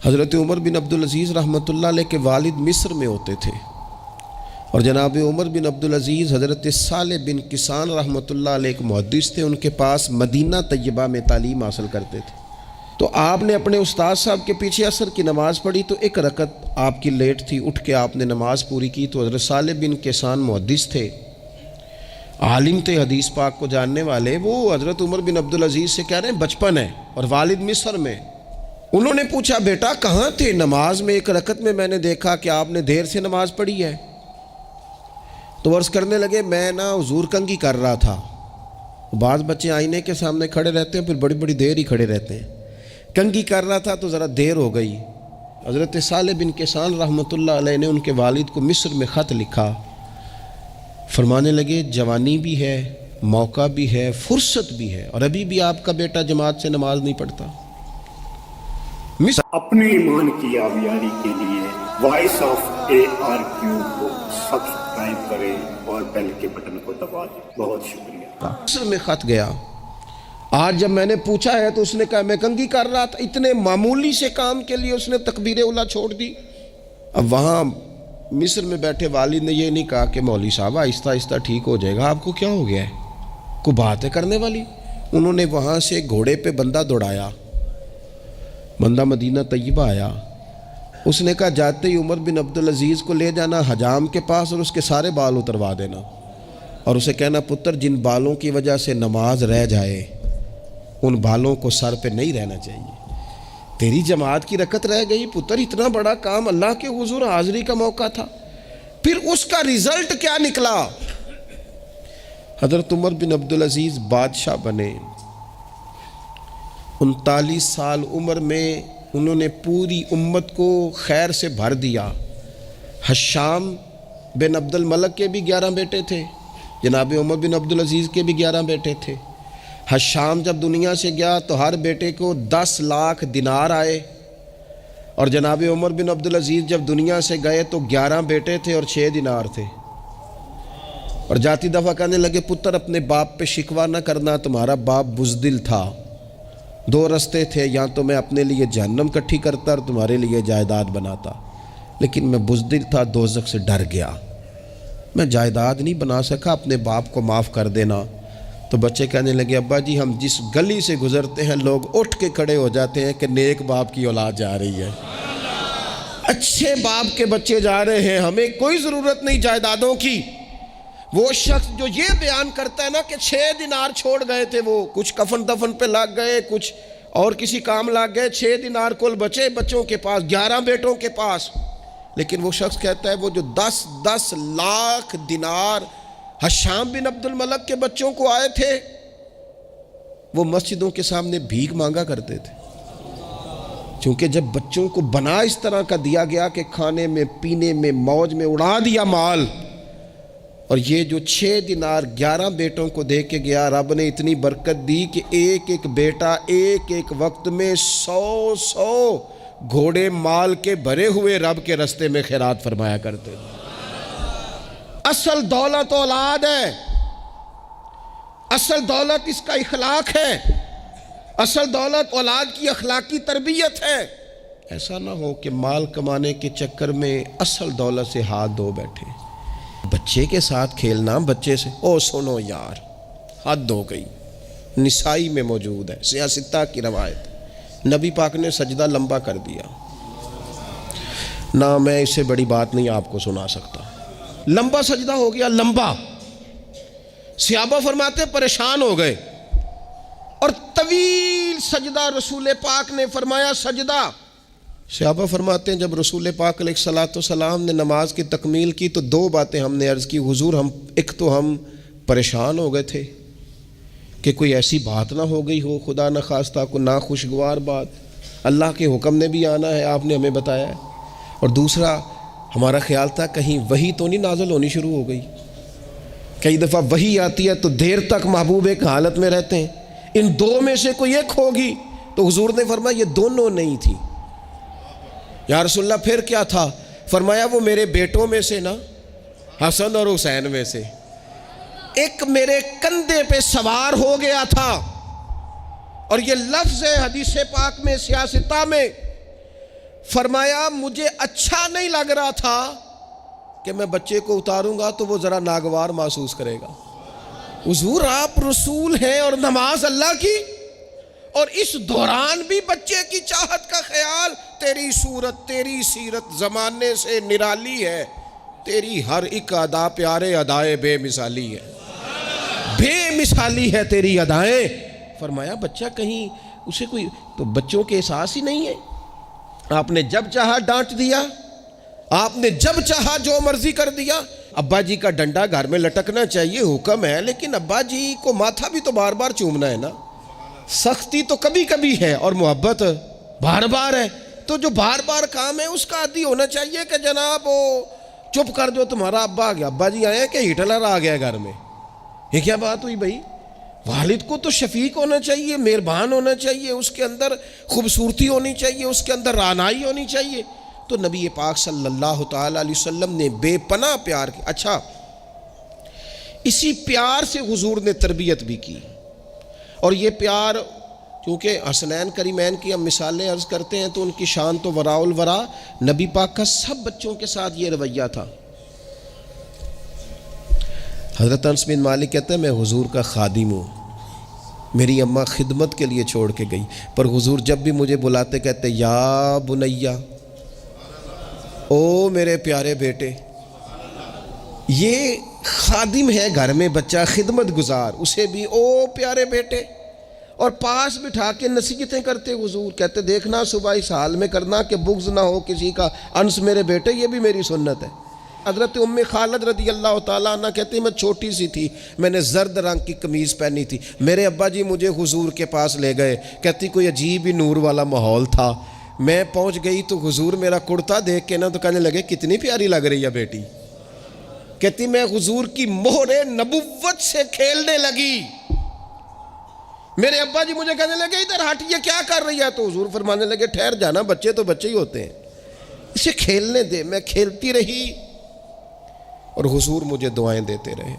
حضرت عمر بن عبدالعزیز رحمۃ اللہ علیہ کے والد مصر میں ہوتے تھے، اور جناب عمر بن عبدالعزیز حضرت صالح بن کیسان رحمۃ اللہ علیہ کے محدث تھے، ان کے پاس مدینہ طیبہ میں تعلیم حاصل کرتے تھے۔ تو آپ نے اپنے استاد صاحب کے پیچھے عصر کی نماز پڑھی تو ایک رکعت آپ کی لیٹ تھی، اٹھ کے آپ نے نماز پوری کی تو حضرت صالح بن کیسان محدث تھے، عالم تھے، حدیث پاک کو جاننے والے، وہ حضرت عمر بن عبدالعزیز سے کہہ رہے ہیں بچپن ہے اور والد مصر میں۔ انہوں نے پوچھا بیٹا کہاں تھے؟ نماز میں ایک رکعت میں نے دیکھا کہ آپ نے دیر سے نماز پڑھی ہے۔ تو عرض کرنے لگے میں حضور کنگھی کر رہا تھا۔ بعض بچے آئینے کے سامنے کھڑے رہتے ہیں، پھر بڑی بڑی دیر ہی کھڑے رہتے ہیں۔ کنگھی کر رہا تھا تو ذرا دیر ہو گئی۔ حضرت صالح بن کیسان رحمۃ اللہ علیہ نے ان کے والد کو مصر میں خط لکھا، فرمانے لگے جوانی بھی ہے، موقع بھی ہے، فرصت بھی ہے، اور ابھی بھی آپ کا بیٹا جماعت سے نماز نہیں پڑھتا۔ اپنے ایمان کی آبیاری کے لیے وائس آف ARQ کو سبسکرائب کریں اور بیل کے بٹن کو دبا دیں۔ بہت شکریہ۔ مصر میں خط گیا، آج جب میں نے پوچھا ہے تو اس نے کہا میں کنگھی کر رہا تھا۔ اتنے معمولی سے کام کے لیے اس نے تکبیر اولیٰ چھوڑ دی۔ اب وہاں مصر میں بیٹھے والد نے یہ نہیں کہا کہ مولوی صاحب آہستہ آہستہ ٹھیک ہو جائے گا، آپ کو کیا ہو گیا ہے، کوئی بات ہے کرنے والی؟ انہوں نے وہاں سے گھوڑے پہ بندہ دوڑایا، بندہ مدینہ طیبہ آیا۔ اس نے کہا جاتے ہی عمر بن عبدالعزیز کو لے جانا حجام کے پاس اور اس کے سارے بال اتروا دینا، اور اسے کہنا پتر جن بالوں کی وجہ سے نماز رہ جائے ان بالوں کو سر پہ نہیں رہنا چاہیے، تیری جماعت کی رکعت رہ گئی پتر، اتنا بڑا کام، اللہ کے حضور حاضری کا موقع تھا۔ پھر اس کا ریزلٹ کیا نکلا؟ حضرت عمر بن عبدالعزیز بادشاہ بنے، 39 سال عمر میں انہوں نے پوری امت کو خیر سے بھر دیا۔ حشام بن عبد الملک کے بھی 11 بیٹے تھے، جناب عمر بن عبدالعزیز کے بھی 11 بیٹے تھے۔ حشام جب دنیا سے گیا تو ہر بیٹے کو 10 لاکھ دینار آئے، اور جناب عمر بن عبدالعزیز جب دنیا سے گئے تو 11 بیٹے تھے اور 6 دینار تھے۔ اور جاتی دفعہ کہنے لگے پتر اپنے باپ پہ شکوہ نہ کرنا، تمہارا باپ بزدل تھا، 2 رستے تھے، یا تو میں اپنے لیے جہنم کٹھی کرتا اور تمہارے لیے جائیداد بناتا، لیکن میں بزدل تھا، دوزخ سے ڈر گیا، میں جائیداد نہیں بنا سکا، اپنے باپ کو معاف کر دینا۔ تو بچے کہنے لگے ابا جی ہم جس گلی سے گزرتے ہیں لوگ اٹھ کے کھڑے ہو جاتے ہیں کہ نیک باپ کی اولاد جا رہی ہے، اچھے باپ کے بچے جا رہے ہیں، ہمیں کوئی ضرورت نہیں جائیدادوں کی۔ وہ شخص جو یہ بیان کرتا ہے نا کہ 6 دینار چھوڑ گئے تھے، وہ کچھ کفن دفن پہ لگ گئے، کچھ اور کسی کام لگ گئے، 6 دینار کل بچے بچوں کے پاس، 11 بیٹوں کے پاس، لیکن وہ شخص کہتا ہے وہ جو 10 لاکھ دینار حشام بن عبد الملک کے بچوں کو آئے تھے وہ مسجدوں کے سامنے بھیک مانگا کرتے تھے، چونکہ جب بچوں کو بنا اس طرح کا دیا گیا کہ کھانے میں پینے میں موج میں اڑا دیا مال، اور یہ جو 6 دینار 11 بیٹوں کو دے کے گیا، رب نے اتنی برکت دی کہ ایک ایک بیٹا ایک وقت میں 100 گھوڑے مال کے بھرے ہوئے رب کے رستے میں خیرات فرمایا کرتے تھے۔ اصل دولت اولاد ہے، اصل دولت اس کا اخلاق ہے، اصل دولت اولاد کی اخلاقی تربیت ہے۔ ایسا نہ ہو کہ مال کمانے کے چکر میں اصل دولت سے ہاتھ دھو بیٹھے۔ بچے کے ساتھ کھیلنا، بچے سے او سنو یار، حد ہو گئی، نسائی میں موجود ہے، سیاستہ کی روایت، نبی پاک نے سجدہ لمبا کر دیا، نہ میں اس سے بڑی بات نہیں آپ کو سنا سکتا، لمبا سجدہ ہو گیا، لمبا۔ صحابہ فرماتے پریشان ہو گئے، اور طویل سجدہ رسول پاک نے فرمایا سجدہ۔ صحابہ فرماتے ہیں جب رسول پاک علیہ الصلوۃ والسلام نے نماز کی تکمیل کی تو 2 باتیں ہم نے عرض کی، حضور ایک تو ہم پریشان ہو گئے تھے کہ کوئی ایسی بات نہ ہو گئی ہو، خدا نہ خواستہ کوئی ناخوشگوار بات، اللہ کے حکم نے بھی آنا ہے، آپ نے ہمیں بتایا ہے، اور دوسرا ہمارا خیال تھا کہیں وحی تو نہیں نازل ہونی شروع ہو گئی، کئی دفعہ وحی آتی ہے تو دیر تک محبوب ایک حالت میں رہتے ہیں، ان 2 میں سے کوئی ایک ہوگی۔ تو حضور نے فرمایا یہ دونوں نہیں تھی۔ یا رسول اللہ پھر کیا تھا؟ فرمایا وہ میرے بیٹوں میں سے نا، حسن اور حسین میں سے ایک میرے کندھے پہ سوار ہو گیا تھا، اور یہ لفظ ہے حدیث پاک میں سیاستہ میں، فرمایا مجھے اچھا نہیں لگ رہا تھا کہ میں بچے کو اتاروں گا تو وہ ذرا ناگوار محسوس کرے گا. حضور آپ رسول ہیں اور نماز اللہ کی، اور اس دوران بھی بچے کی چاہت کا خیال. تیری صورت تیری سیرت زمانے سے نرالی ہے، تیری ہر ایک ادا پیارے ادائے بے مثالی ہے، بے مثالی ہے تیری ادائیں. فرمایا بچہ کہیں اسے کوئی تو بچوں کے احساس ہی نہیں ہے. آپ نے جب چاہا ڈانٹ دیا، آپ نے جب چاہا جو مرضی کر دیا. ابا جی کا ڈنڈا گھر میں لٹکنا چاہیے، حکم ہے، لیکن ابا جی کو ماتھا بھی تو بار بار چومنا ہے نا. سختی تو کبھی کبھی ہے اور محبت بار بار ہے. تو جو بار بار کام ہے اس کا عادی ہونا چاہیے کہ جناب وہ چپ کر دو، تمہارا ابا آ گیا، ابا جی آئے کہ ہٹلر آ گیا گھر میں. یہ کیا بات ہوئی بھائی؟ والد کو تو شفیق ہونا چاہیے، مہربان ہونا چاہیے، اس کے اندر خوبصورتی ہونی چاہیے، اس کے اندر رعنائی ہونی چاہیے. تو نبی پاک صلی اللہ تعالی علیہ وسلم نے بے پناہ پیار کیا. اچھا، اسی پیار سے حضور نے تربیت بھی کی. اور یہ پیار کیونکہ حسنین کریمین کی ہم مثالیں عرض کرتے ہیں تو ان کی شان تو وراء الورا. نبی پاک کا سب بچوں کے ساتھ یہ رویہ تھا. حضرت انس بن مالک کہتے ہیں میں حضور کا خادم ہوں، میری اماں خدمت کے لیے چھوڑ کے گئی، پر حضور جب بھی مجھے بلاتے کہتے یا بنیا، او میرے پیارے بیٹے. یہ خادم ہے گھر میں بچہ، خدمت گزار، اسے بھی او پیارے بیٹے. اور پاس بٹھا کے نصیحتیں کرتے حضور. کہتے دیکھنا صبح اس حال میں کرنا کہ بغض نہ ہو کسی کا، انس میرے بیٹے یہ بھی میری سنت ہے. حضرت ام خالد رضی اللہ تعالیٰ عنہ کہتی میں چھوٹی سی تھی، میں نے زرد رنگ کی قمیض پہنی تھی، میرے ابا جی مجھے حضور کے پاس لے گئے. کہتی کوئی عجیب ہی نور والا ماحول تھا. میں پہنچ گئی تو حضور میرا کرتا دیکھ کے نا تو کہنے لگے کتنی پیاری لگ رہی ہے بیٹی. کہتی میں حضور کی مہر نبوت سے کھیلنے لگی. میرے ابا جی مجھے کہنے لگے ادھر ہٹ، یہ کیا کر رہی ہے؟ تو حضور فرمانے لگے ٹھہر جانا، بچے تو بچے ہی ہوتے ہیں، اسے کھیلنے دے. میں کھیلتی رہی اور حضور مجھے دعائیں دیتے رہے.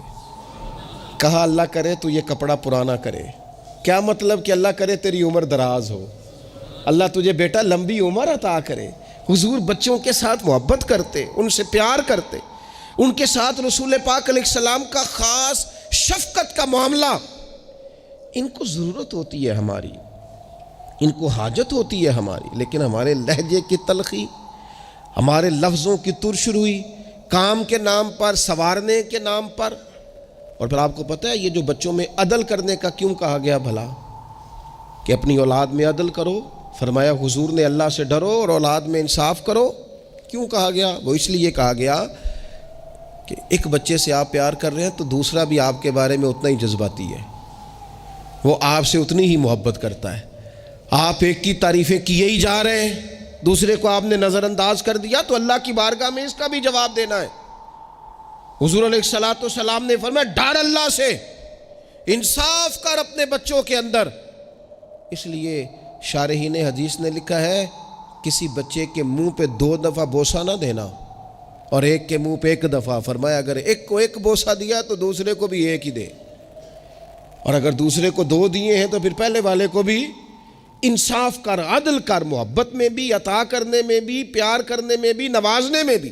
کہا اللہ کرے تو یہ کپڑا پرانا کرے. کیا مطلب؟ کہ اللہ کرے تیری عمر دراز ہو، اللہ تجھے بیٹا لمبی عمر عطا کرے. حضور بچوں کے ساتھ محبت کرتے، ان سے پیار کرتے، ان کے ساتھ رسول پاک علیہ السلام کا خاص شفقت کا معاملہ. ان کو ضرورت ہوتی ہے ہماری، ان کو حاجت ہوتی ہے ہماری، لیکن ہمارے لہجے کی تلخی، ہمارے لفظوں کی ترش روئی، کام کے نام پر، سنوارنے کے نام پر. اور پھر آپ کو پتہ ہے یہ جو بچوں میں عدل کرنے کا کیوں کہا گیا بھلا؟ کہ اپنی اولاد میں عدل کرو. فرمایا حضور نے اللہ سے ڈرو اور اولاد میں انصاف کرو. کیوں کہا گیا؟ وہ اس لیے کہا گیا کہ ایک بچے سے آپ پیار کر رہے ہیں تو دوسرا بھی آپ کے بارے میں اتنا ہی جذباتی ہے، وہ آپ سے اتنی ہی محبت کرتا ہے. آپ ایک کی تعریفیں کیے ہی جا رہے ہیں، دوسرے کو آپ نے نظر انداز کر دیا تو اللہ کی بارگاہ میں اس کا بھی جواب دینا ہے. حضور علیہ الصلوۃ والسلام نے فرمایا ڈر اللہ سے، انصاف کر اپنے بچوں کے اندر. اس لیے شارحین حدیث نے لکھا ہے کسی بچے کے منہ پہ 2 دفعہ بوسہ نہ دینا اور ایک کے منہ پہ 1 دفعہ. فرمایا اگر ایک کو 1 بوسہ دیا تو دوسرے کو بھی 1 ہی دے، اور اگر دوسرے کو 2 دیے ہیں تو پھر پہلے والے کو بھی. انصاف کر، عدل کر، محبت میں بھی، عطا کرنے میں بھی، پیار کرنے میں بھی، نوازنے میں بھی.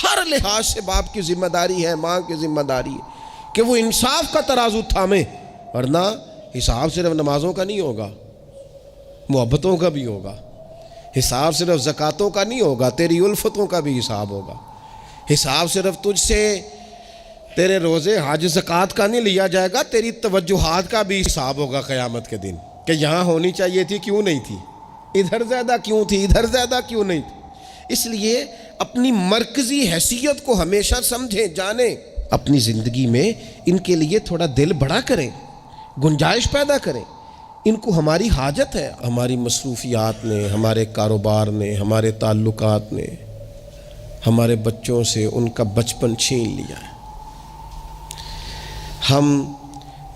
ہر لحاظ سے باپ کی ذمہ داری ہے، ماں کی ذمہ داری ہے کہ وہ انصاف کا ترازو تھامے. ورنہ حساب صرف نمازوں کا نہیں ہوگا، محبتوں کا بھی ہوگا. حساب صرف زکاتوں کا نہیں ہوگا، تیری الفتوں کا بھی حساب ہوگا. حساب صرف تجھ سے تیرے روزے حج زکات کا نہیں لیا جائے گا، تیری توجہات کا بھی حساب ہوگا قیامت کے دن، کہ یہاں ہونی چاہیے تھی کیوں نہیں تھی، ادھر زیادہ کیوں تھی، ادھر زیادہ کیوں نہیں تھی. اس لیے اپنی مرکزی حیثیت کو ہمیشہ سمجھیں، جانیں. اپنی زندگی میں ان کے لیے تھوڑا دل بڑا کریں، گنجائش پیدا کریں. ان کو ہماری حاجت ہے، ہماری مصروفیات نے، ہمارے کاروبار نے، ہمارے تعلقات نے ہمارے بچوں سے ان کا بچپن چھین لیا ہے. ہم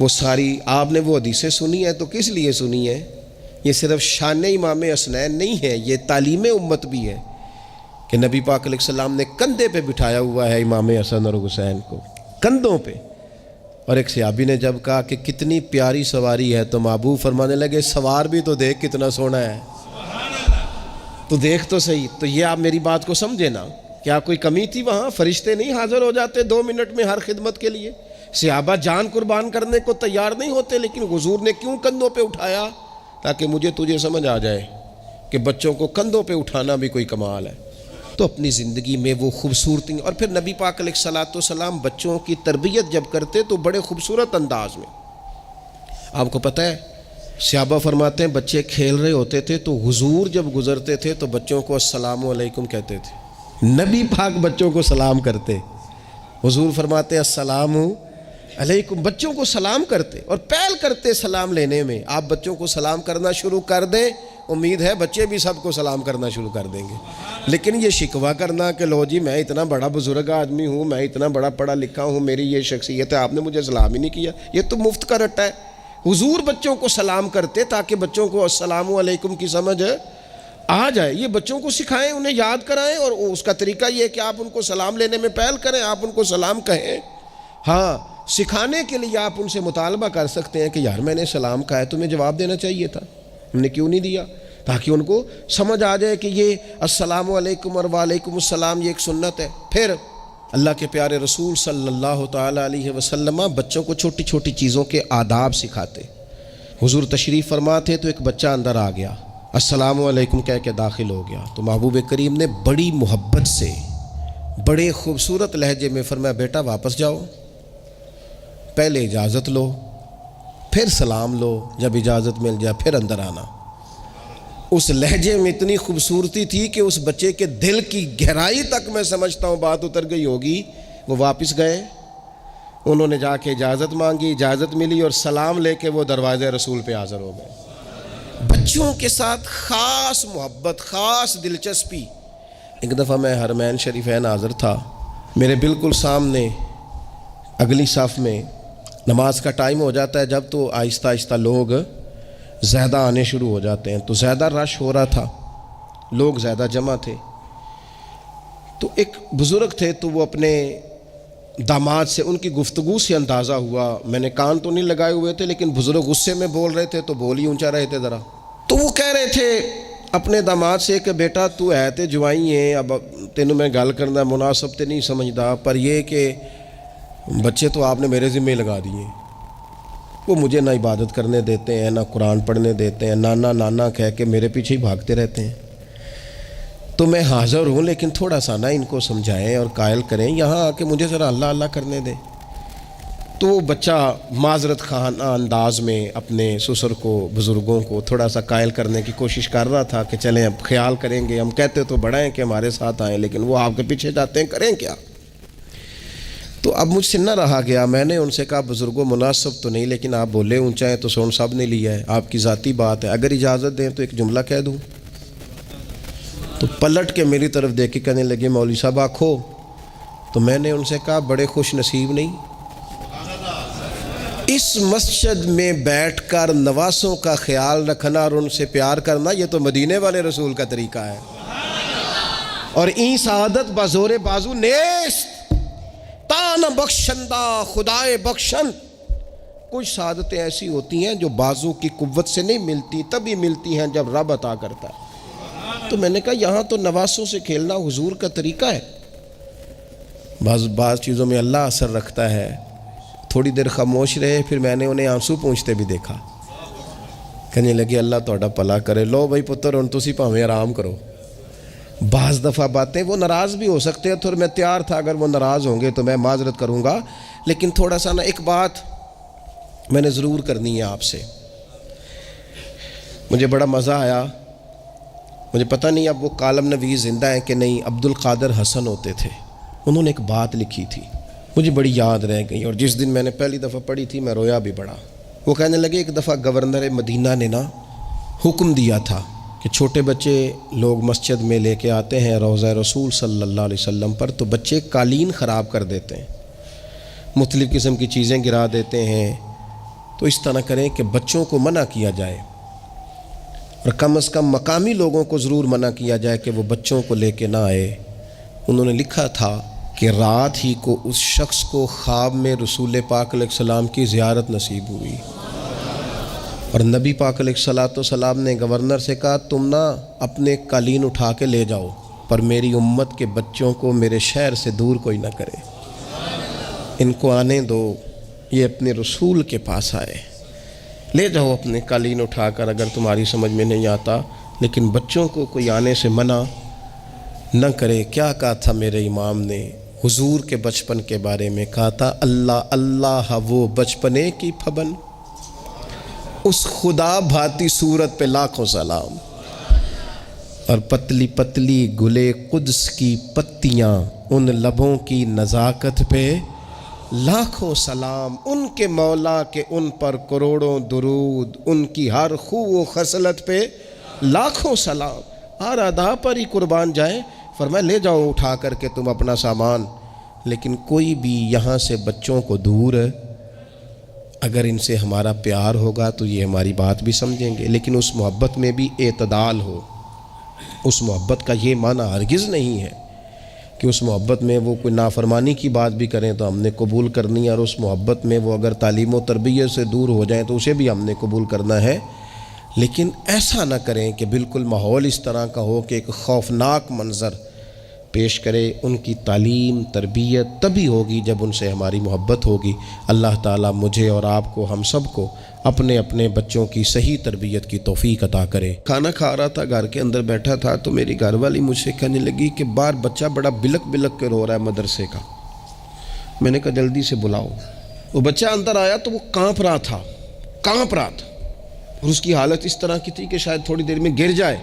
وہ ساری آپ نے وہ حدیثیں سنی ہے تو کس لیے سنی ہے؟ یہ صرف شان امام حسنین نہیں ہے، یہ تعلیم امت بھی ہے کہ نبی پاک علیہ السلام نے کندھے پہ بٹھایا ہوا ہے امام حسن اور حسین کو، کندھوں پہ. اور ایک صحابی نے جب کہا کہ کتنی پیاری سواری ہے تو محبوب فرمانے لگے سوار بھی تو دیکھ کتنا سونا ہے. تو دیکھ تو صحیح. تو یہ آپ میری بات کو سمجھے نا, کیا کوئی کمی تھی وہاں؟ فرشتے نہیں حاضر ہو جاتے 2 منٹ میں ہر خدمت کے لیے؟ صحابہ جان قربان کرنے کو تیار نہیں ہوتے, لیکن حضور نے کیوں کندھوں پہ اٹھایا؟ تاکہ مجھے تجھے سمجھ آ جائے کہ بچوں کو کندھوں پہ اٹھانا بھی کوئی کمال ہے. تو اپنی زندگی میں وہ خوبصورتی, اور پھر نبی پاک علیہ الصلوۃ والسلام بچوں کی تربیت جب کرتے تو بڑے خوبصورت انداز میں. آپ کو پتہ ہے صحابہ فرماتے ہیں بچے کھیل رہے ہوتے تھے تو حضور جب گزرتے تھے تو بچوں کو السلام علیکم کہتے تھے. نبی پاک بچوں کو سلام کرتے, حضور فرماتے ہیں السلام علیکم, بچوں کو سلام کرتے اور پہل کرتے سلام لینے میں. آپ بچوں کو سلام کرنا شروع کر دیں, امید ہے بچے بھی سب کو سلام کرنا شروع کر دیں گے. لیکن یہ شکوہ کرنا کہ لو جی میں اتنا بڑا بزرگ آدمی ہوں, میں اتنا بڑا پڑھا لکھا ہوں, میری یہ شخصیت ہے, آپ نے مجھے سلام ہی نہیں کیا, یہ تو مفت کا رٹا ہے. حضور بچوں کو سلام کرتے تاکہ بچوں کو السلام علیکم کی سمجھ آ جائے. یہ بچوں کو سکھائیں, انہیں یاد کرائیں, اور اس کا طریقہ یہ ہے کہ آپ ان کو سلام لینے میں پہل کریں, آپ ان کو سلام کہیں. ہاں, سکھانے کے لیے آپ ان سے مطالبہ کر سکتے ہیں کہ یار میں نے سلام کہا ہے, تمہیں جواب دینا چاہیے تھا, ہم نے کیوں نہیں دیا؟ تاکہ ان کو سمجھ آ جائے کہ یہ السلام علیکم اور وعلیکم السلام یہ ایک سنت ہے. پھر اللہ کے پیارے رسول صلی اللہ تعالیٰ علیہ وسلم بچوں کو چھوٹی چھوٹی چیزوں کے آداب سکھاتے. حضور تشریف فرما تھے تو ایک بچہ اندر آ گیا, السلام علیکم کہہ کے داخل ہو گیا. تو محبوب کریم نے بڑی محبت سے بڑے خوبصورت لہجے میں فرمایا بیٹا واپس جاؤ, پہلے اجازت لو, پھر سلام لو, جب اجازت مل جائے پھر اندر آنا. اس لہجے میں اتنی خوبصورتی تھی کہ اس بچے کے دل کی گہرائی تک میں سمجھتا ہوں بات اتر گئی ہوگی. وہ واپس گئے, انہوں نے جا کے اجازت مانگی, اجازت ملی, اور سلام لے کے وہ دروازے رسول پہ حاضر ہو گئے. بچوں کے ساتھ خاص محبت, خاص دلچسپی. ایک دفعہ میں حرمین شریفین حاضر تھا, میرے بالکل سامنے اگلی صف میں نماز کا ٹائم ہو جاتا ہے جب, تو آہستہ آہستہ لوگ زیادہ آنے شروع ہو جاتے ہیں. تو زیادہ رش ہو رہا تھا, لوگ زیادہ جمع تھے. تو ایک بزرگ تھے, تو وہ اپنے داماد سے, ان کی گفتگو سے اندازہ ہوا, میں نے کان تو نہیں لگائے ہوئے تھے لیکن بزرگ غصے میں بول رہے تھے تو بول ہی اونچا رہے تھے ذرا. تو وہ کہہ رہے تھے اپنے داماد سے کہ بیٹا تو ہے تے جوائی ہیں, اب تینوں میں گل کرنا مناسب تے نہیں سمجھدا, پر یہ کہ بچے تو آپ نے میرے ذمہ لگا دیے, وہ مجھے نہ عبادت کرنے دیتے ہیں, نہ قرآن پڑھنے دیتے ہیں, نانا نانا کہہ کے میرے پیچھے ہی بھاگتے رہتے ہیں. تو میں حاضر ہوں, لیکن تھوڑا سا نا ان کو سمجھائیں اور قائل کریں, یہاں آ کے مجھے ذرا اللہ اللہ کرنے دیں. تو وہ بچہ معذرت خانہ انداز میں اپنے سسر کو, بزرگوں کو تھوڑا سا قائل کرنے کی کوشش کر رہا تھا کہ چلیں اب خیال کریں گے, ہم کہتے تو بڑا ہیں کہ ہمارے ساتھ آئیں, لیکن وہ آپ کے پیچھے جاتے ہیں, کریں کیا؟ تو اب مجھ سے نہ رہا گیا, میں نے ان سے کہا بزرگوں مناسب تو نہیں, لیکن آپ بولے اونچا ہے تو سون صاحب نے لیا ہے, آپ کی ذاتی بات ہے, اگر اجازت دیں تو ایک جملہ کہہ دوں. تو پلٹ کے میری طرف دیکھ کے کہنے لگے مولوی صاحب آکھو. تو میں نے ان سے کہا بڑے خوش نصیب نہیں, اس مسجد میں بیٹھ کر نواسوں کا خیال رکھنا اور ان سے پیار کرنا, یہ تو مدینے والے رسول کا طریقہ ہے. اور این سعادت بزور بازو نیست تان بخشندہ خدائے بخشن. کچھ سعادتیں ایسی ہوتی ہیں جو بازو کی قوت سے نہیں ملتی, تبھی ملتی ہیں جب رب عطا کرتا ہے. تو میں نے کہا یہاں تو نواسوں سے کھیلنا حضور کا طریقہ ہے, بعض چیزوں میں اللہ اثر رکھتا ہے. تھوڑی دیر خاموش رہے, پھر میں نے انہیں آنسو پونچھتے بھی دیکھا. کہنے لگے اللہ تہاڈا بھلا کرے, لو بھائی پتر ہن تسی بھاویں آرام کرو. بعض دفعہ باتیں وہ ناراض بھی ہو سکتے ہیں, تو میں تیار تھا اگر وہ ناراض ہوں گے تو میں معذرت کروں گا, لیکن تھوڑا سا نا ایک بات میں نے ضرور کرنی ہے آپ سے. مجھے بڑا مزہ آیا, مجھے پتہ نہیں اب وہ کالم نویس زندہ ہیں کہ نہیں, عبد القادر حسن ہوتے تھے, انہوں نے ایک بات لکھی تھی مجھے بڑی یاد رہ گئی, اور جس دن میں نے پہلی دفعہ پڑھی تھی میں رویا بھی بڑا. وہ کہنے لگے ایک دفعہ گورنر مدینہ نے نا حکم دیا تھا کہ چھوٹے بچے لوگ مسجد میں لے کے آتے ہیں روضہ رسول صلی اللہ علیہ وسلم پر, تو بچے قالین خراب کر دیتے ہیں, مختلف قسم کی چیزیں گرا دیتے ہیں. تو اس طرح کریں کہ بچوں کو منع کیا جائے, اور کم از کم مقامی لوگوں کو ضرور منع کیا جائے کہ وہ بچوں کو لے کے نہ آئے. انہوں نے لکھا تھا کہ رات ہی کو اس شخص کو خواب میں رسول پاک علیہ السلام کی زیارت نصیب ہوئی. اور نبی پاک علیہ الصلوۃ والسلام نے گورنر سے کہا تم نا اپنے قالین اٹھا کے لے جاؤ، پر میری امت کے بچوں کو میرے شہر سے دور کوئی نہ کرے، ان کو آنے دو، یہ اپنے رسول کے پاس آئے، لے جاؤ اپنے قالین اٹھا کر، اگر تمہاری سمجھ میں نہیں آتا، لیکن بچوں کو کوئی آنے سے منع نہ کرے۔ کیا کہا تھا میرے امام نے حضور کے بچپن کے بارے میں؟ کہا تھا اللہ اللہ وہ بچپنے کی پھبن، اس خدا بھاتی صورت پہ لاکھوں سلام، اور پتلی پتلی گلے قدس کی پتیاں ان لبوں کی نزاکت پہ لاکھوں سلام، ان کے مولا کے ان پر کروڑوں درود، ان کی ہر خو و خصلت پہ لاکھوں سلام، ہر ادا پر ہی قربان جائے۔ فرمایا لے جاؤ اٹھا کر کے تم اپنا سامان، لیکن کوئی بھی یہاں سے بچوں کو دور، اگر ان سے ہمارا پیار ہوگا تو یہ ہماری بات بھی سمجھیں گے، لیکن اس محبت میں بھی اعتدال ہو۔ اس محبت کا یہ معنی ہرگز نہیں ہے کہ اس محبت میں وہ کوئی نافرمانی کی بات بھی کریں تو ہم نے قبول کرنی ہے، اور اس محبت میں وہ اگر تعلیم و تربیت سے دور ہو جائیں تو اسے بھی ہم نے قبول کرنا ہے، لیکن ایسا نہ کریں کہ بالکل ماحول اس طرح کا ہو کہ ایک خوفناک منظر پیش کرے۔ ان کی تعلیم تربیت تبھی ہوگی جب ان سے ہماری محبت ہوگی۔ اللہ تعالیٰ مجھے اور آپ کو، ہم سب کو اپنے اپنے بچوں کی صحیح تربیت کی توفیق عطا کرے۔ کھانا کھا رہا تھا، گھر کے اندر بیٹھا تھا، تو میری گھر والی مجھ سے کہنے لگی کہ باہر بچہ بڑا بلک بلک کے رو رہا ہے مدرسے کا۔ میں نے کہا جلدی سے بلاؤ۔ وہ بچہ اندر آیا تو وہ کانپ رہا تھا، اور اس کی حالت اس طرح کی تھی کہ شاید تھوڑی دیر میں گر جائے۔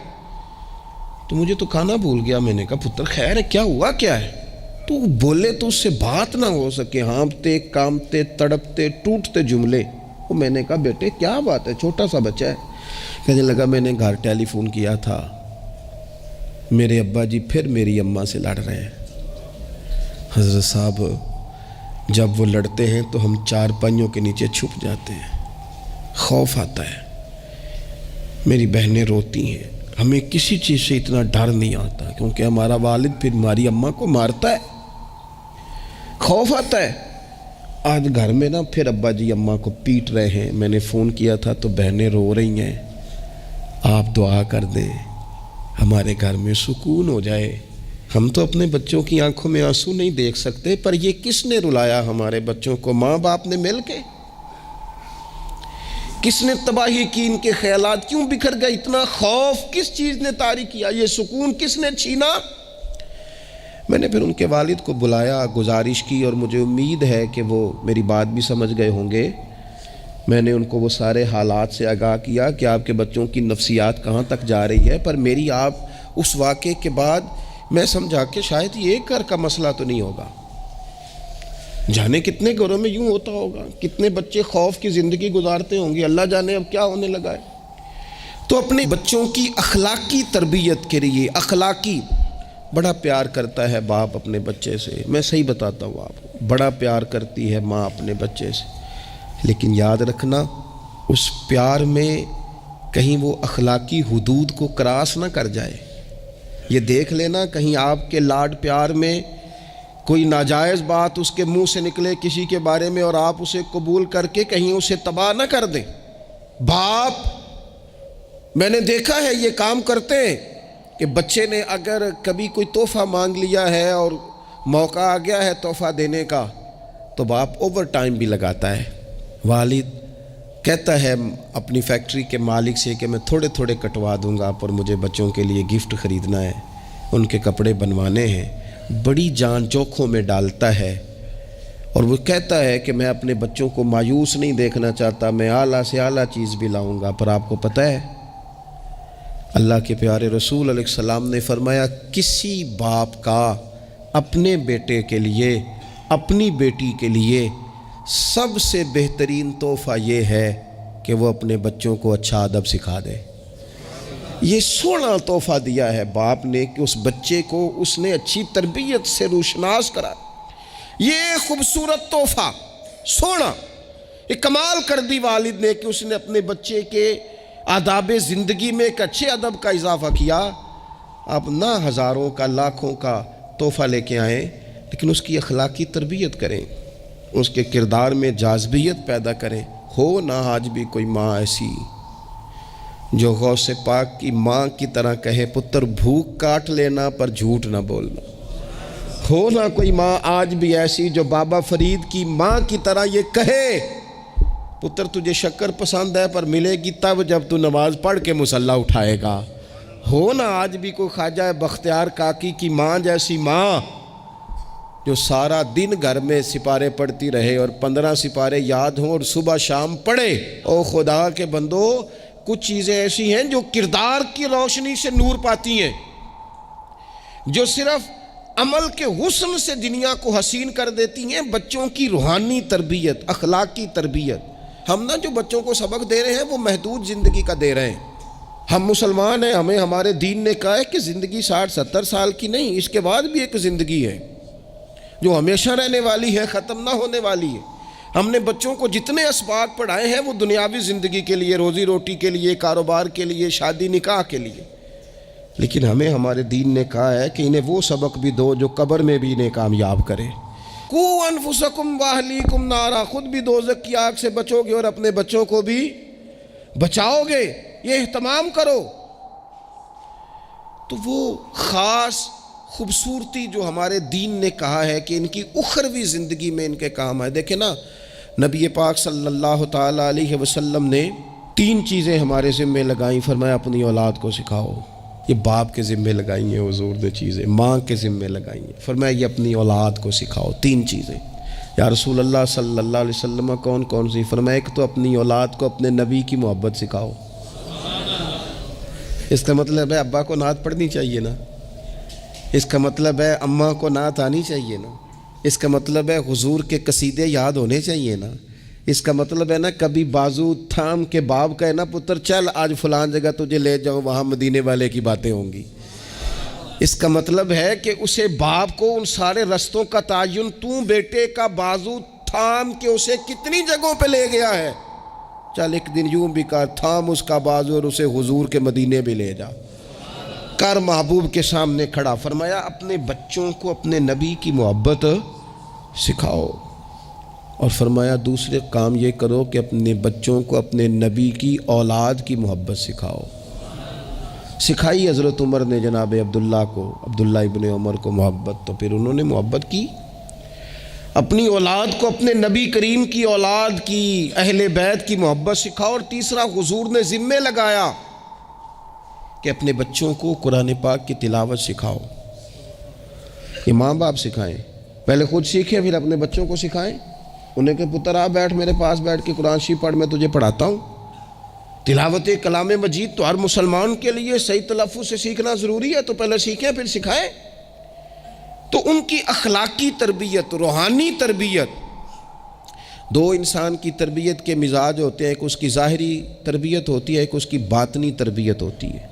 تو مجھے تو کھانا بھول گیا، میں نے کہا پتر خیر ہے، کیا ہوا کیا ہے؟ تو بولے تو اس سے بات نہ ہو سکے، ہانپتے کانپتے تڑپتے ٹوٹتے جملے۔ وہ میں نے کہا بیٹے کیا بات ہے، چھوٹا سا بچہ ہے۔ کہنے لگا میں نے گھر ٹیلی فون کیا تھا، میرے ابا جی پھر میری اماں سے لڑ رہے ہیں۔ حضرت صاحب جب وہ لڑتے ہیں تو ہم چارپائیوں کے نیچے چھپ جاتے ہیں، خوف آتا ہے، میری بہنیں روتی ہیں، ہمیں کسی چیز سے اتنا ڈر نہیں آتا کیونکہ ہمارا والد پھر ہماری اماں کو مارتا ہے، خوف آتا ہے۔ آج گھر میں نا پھر ابا جی اماں کو پیٹ رہے ہیں، میں نے فون کیا تھا تو بہنیں رو رہی ہیں، آپ دعا کر دیں ہمارے گھر میں سکون ہو جائے۔ ہم تو اپنے بچوں کی آنکھوں میں آنسو نہیں دیکھ سکتے، پر یہ کس نے رلایا ہمارے بچوں کو؟ ماں باپ نے مل کے۔ کس نے تباہی کی؟ ان کے خیالات کیوں بکھر گئے؟ اتنا خوف کس چیز نے طاری کیا؟ یہ سکون کس نے چھینا؟ میں نے پھر ان کے والد کو بلایا، گزارش کی، اور مجھے امید ہے کہ وہ میری بات بھی سمجھ گئے ہوں گے۔ میں نے ان کو وہ سارے حالات سے آگاہ کیا کہ آپ کے بچوں کی نفسیات کہاں تک جا رہی ہے، پر میری آپ اس واقعے کے بعد میں سمجھا کہ شاید یہ ایک گھر کا مسئلہ تو نہیں ہوگا، جانے کتنے گھروں میں یوں ہوتا ہوگا، کتنے بچے خوف کی زندگی گزارتے ہوں گے، اللہ جانے اب کیا ہونے لگا ہے۔ تو اپنے بچوں کی اخلاقی تربیت کے لیے، اخلاقی بڑا پیار کرتا ہے باپ اپنے بچے سے، میں صحیح بتاتا ہوں آپ کو، بڑا پیار کرتی ہے ماں اپنے بچے سے، لیکن یاد رکھنا اس پیار میں کہیں وہ اخلاقی حدود کو کراس نہ کر جائے۔ یہ دیکھ لینا کہیں آپ کے لاڈ پیار میں کوئی ناجائز بات اس کے منہ سے نکلے کسی کے بارے میں اور آپ اسے قبول کر کے کہیں اسے تباہ نہ کر دیں۔ باپ میں نے دیکھا ہے یہ کام کرتے ہیں کہ بچے نے اگر کبھی کوئی تحفہ مانگ لیا ہے اور موقع آ گیا ہے تحفہ دینے کا تو باپ اوور ٹائم بھی لگاتا ہے۔ والد کہتا ہے اپنی فیکٹری کے مالک سے کہ میں تھوڑے تھوڑے کٹوا دوں گا، پر مجھے بچوں کے لیے گفٹ خریدنا ہے، ان کے کپڑے بنوانے ہیں، بڑی جان جوکھوں میں ڈالتا ہے، اور وہ کہتا ہے کہ میں اپنے بچوں کو مایوس نہیں دیکھنا چاہتا، میں اعلیٰ سے اعلیٰ چیز بھی لاؤں گا۔ پر آپ کو پتہ ہے اللہ کے پیارے رسول علیہ السلام نے فرمایا کسی باپ کا اپنے بیٹے کے لیے، اپنی بیٹی کے لیے سب سے بہترین تحفہ یہ ہے کہ وہ اپنے بچوں کو اچھا ادب سکھا دے۔ یہ سونا تحفہ دیا ہے باپ نے کہ اس بچے کو اس نے اچھی تربیت سے روشناس کرا، یہ خوبصورت تحفہ سونا، یہ کمال کر دی والد نے کہ اس نے اپنے بچے کے آداب زندگی میں ایک اچھے ادب کا اضافہ کیا۔ آپ نہ ہزاروں کا لاکھوں کا تحفہ لے کے آئیں، لیکن اس کی اخلاقی تربیت کریں، اس کے کردار میں جاذبیت پیدا کریں۔ ہو نہ آج بھی کوئی ماں ایسی جو غوث پاک کی ماں کی طرح کہے پتر بھوک کاٹ لینا پر جھوٹ نہ بولنا. ہو نہ کوئی ماں آج بھی ایسی جو بابا فرید کی ماں کی طرح یہ کہے پتر تجھے شکر پسند ہے پر ملے گی تب جب تو نماز پڑھ کے مصلی اٹھائے گا. ہو نہ آج بھی کوئی خواجہ بختیار کاکی کی ماں جیسی ماں جو سارا دن گھر میں سپارے پڑھتی رہے اور 15 سپارے یاد ہوں اور صبح شام پڑھے. او خدا کے بندو، کچھ چیزیں ایسی ہیں جو کردار کی روشنی سے نور پاتی ہیں، جو صرف عمل کے حسن سے دنیا کو حسین کر دیتی ہیں. بچوں کی روحانی تربیت، اخلاقی تربیت. ہم جو بچوں کو سبق دے رہے ہیں وہ محدود زندگی کا دے رہے ہیں. ہم مسلمان ہیں، ہمیں ہمارے دین نے کہا ہے کہ زندگی 60-70 سال کی نہیں، اس کے بعد بھی ایک زندگی ہے جو ہمیشہ رہنے والی ہے، ختم نہ ہونے والی ہے. ہم نے بچوں کو جتنے اسباق پڑھائے ہیں وہ دنیاوی زندگی کے لیے، روزی روٹی کے لیے، کاروبار کے لیے، شادی نکاح کے لیے. لیکن ہمیں ہمارے دین نے کہا ہے کہ انہیں وہ سبق بھی دو جو قبر میں بھی انہیں کامیاب کرے. قوا انفسکم واہلیکم نارا، خود بھی دوزخ کی آگ سے بچو گے اور اپنے بچوں کو بھی بچاؤ گے. یہ اہتمام کرو. تو وہ خاص خوبصورتی جو ہمارے دین نے کہا ہے کہ ان کی اخروی زندگی میں ان کے کام آئے. دیکھیں نا، نبی پاک صلی اللہ تعالیٰ علیہ وسلم نے 3 چیزیں ہمارے ذمے لگائیں. فرمایا اپنی اولاد کو سکھاؤ. یہ باپ کے ذمے لگائی ہیں حضور نے چیزیں، ماں کے ذمے لگائی ہیں. فرمایا یہ اپنی اولاد کو سکھاؤ. 3 چیزیں. یا رسول اللہ صلی اللہ علیہ وسلم کون کون سی؟ فرمایا ایک تو اپنی اولاد کو اپنے نبی کی محبت سکھاؤ. اس کا مطلب ہے ابا کو نعت پڑھنی چاہیے نا، اس کا مطلب ہے اماں کو نعت آنی چاہیے نا، اس کا مطلب ہے حضور کے قصیدے یاد ہونے چاہیے نا، اس کا مطلب ہے نا کبھی بازو تھام کے باپ کہے نا پتر چل آج فلان جگہ تجھے لے جاؤ، وہاں مدینے والے کی باتیں ہوں گی. اس کا مطلب ہے کہ اسے باپ کو ان سارے رستوں کا تعین تو بیٹے کا بازو تھام کے اسے کتنی جگہوں پہ لے گیا ہے. چل ایک دن یوں بھی کر، تھام اس کا بازو اور اسے حضور کے مدینے بھی لے جا کر، محبوب کے سامنے کھڑا. فرمایا اپنے بچوں کو اپنے نبی کی محبت سکھاؤ. اور فرمایا دوسرے کام یہ کرو کہ اپنے بچوں کو اپنے نبی کی اولاد کی محبت سکھاؤ. سکھائی حضرت عمر نے جناب عبداللہ کو، عبداللہ ابن عمر کو محبت، تو پھر انہوں نے محبت کی. اپنی اولاد کو اپنے نبی کریم کی اولاد کی، اہل بیت کی محبت سکھاؤ. اور تیسرا حضور نے ذمہ لگایا کہ اپنے بچوں کو قرآن پاک کی تلاوت سکھاؤ. یہ ماں باپ سکھائیں، پہلے خود سیکھیں پھر اپنے بچوں کو سکھائیں. انہیں کہ پتر آ بیٹھ میرے پاس بیٹھ کے قرآن شریف پڑھ، میں تجھے پڑھاتا ہوں. تلاوت کلام مجید تو ہر مسلمان کے لیے صحیح تلفظ سے سیکھنا ضروری ہے، تو پہلے سیکھیں پھر سکھائیں. تو ان کی اخلاقی تربیت، روحانی تربیت، 2 انسان کی تربیت کے مزاج ہوتے ہیں. ایک اس کی ظاہری تربیت ہوتی ہے، ایک اس کی باطنی تربیت ہوتی ہے.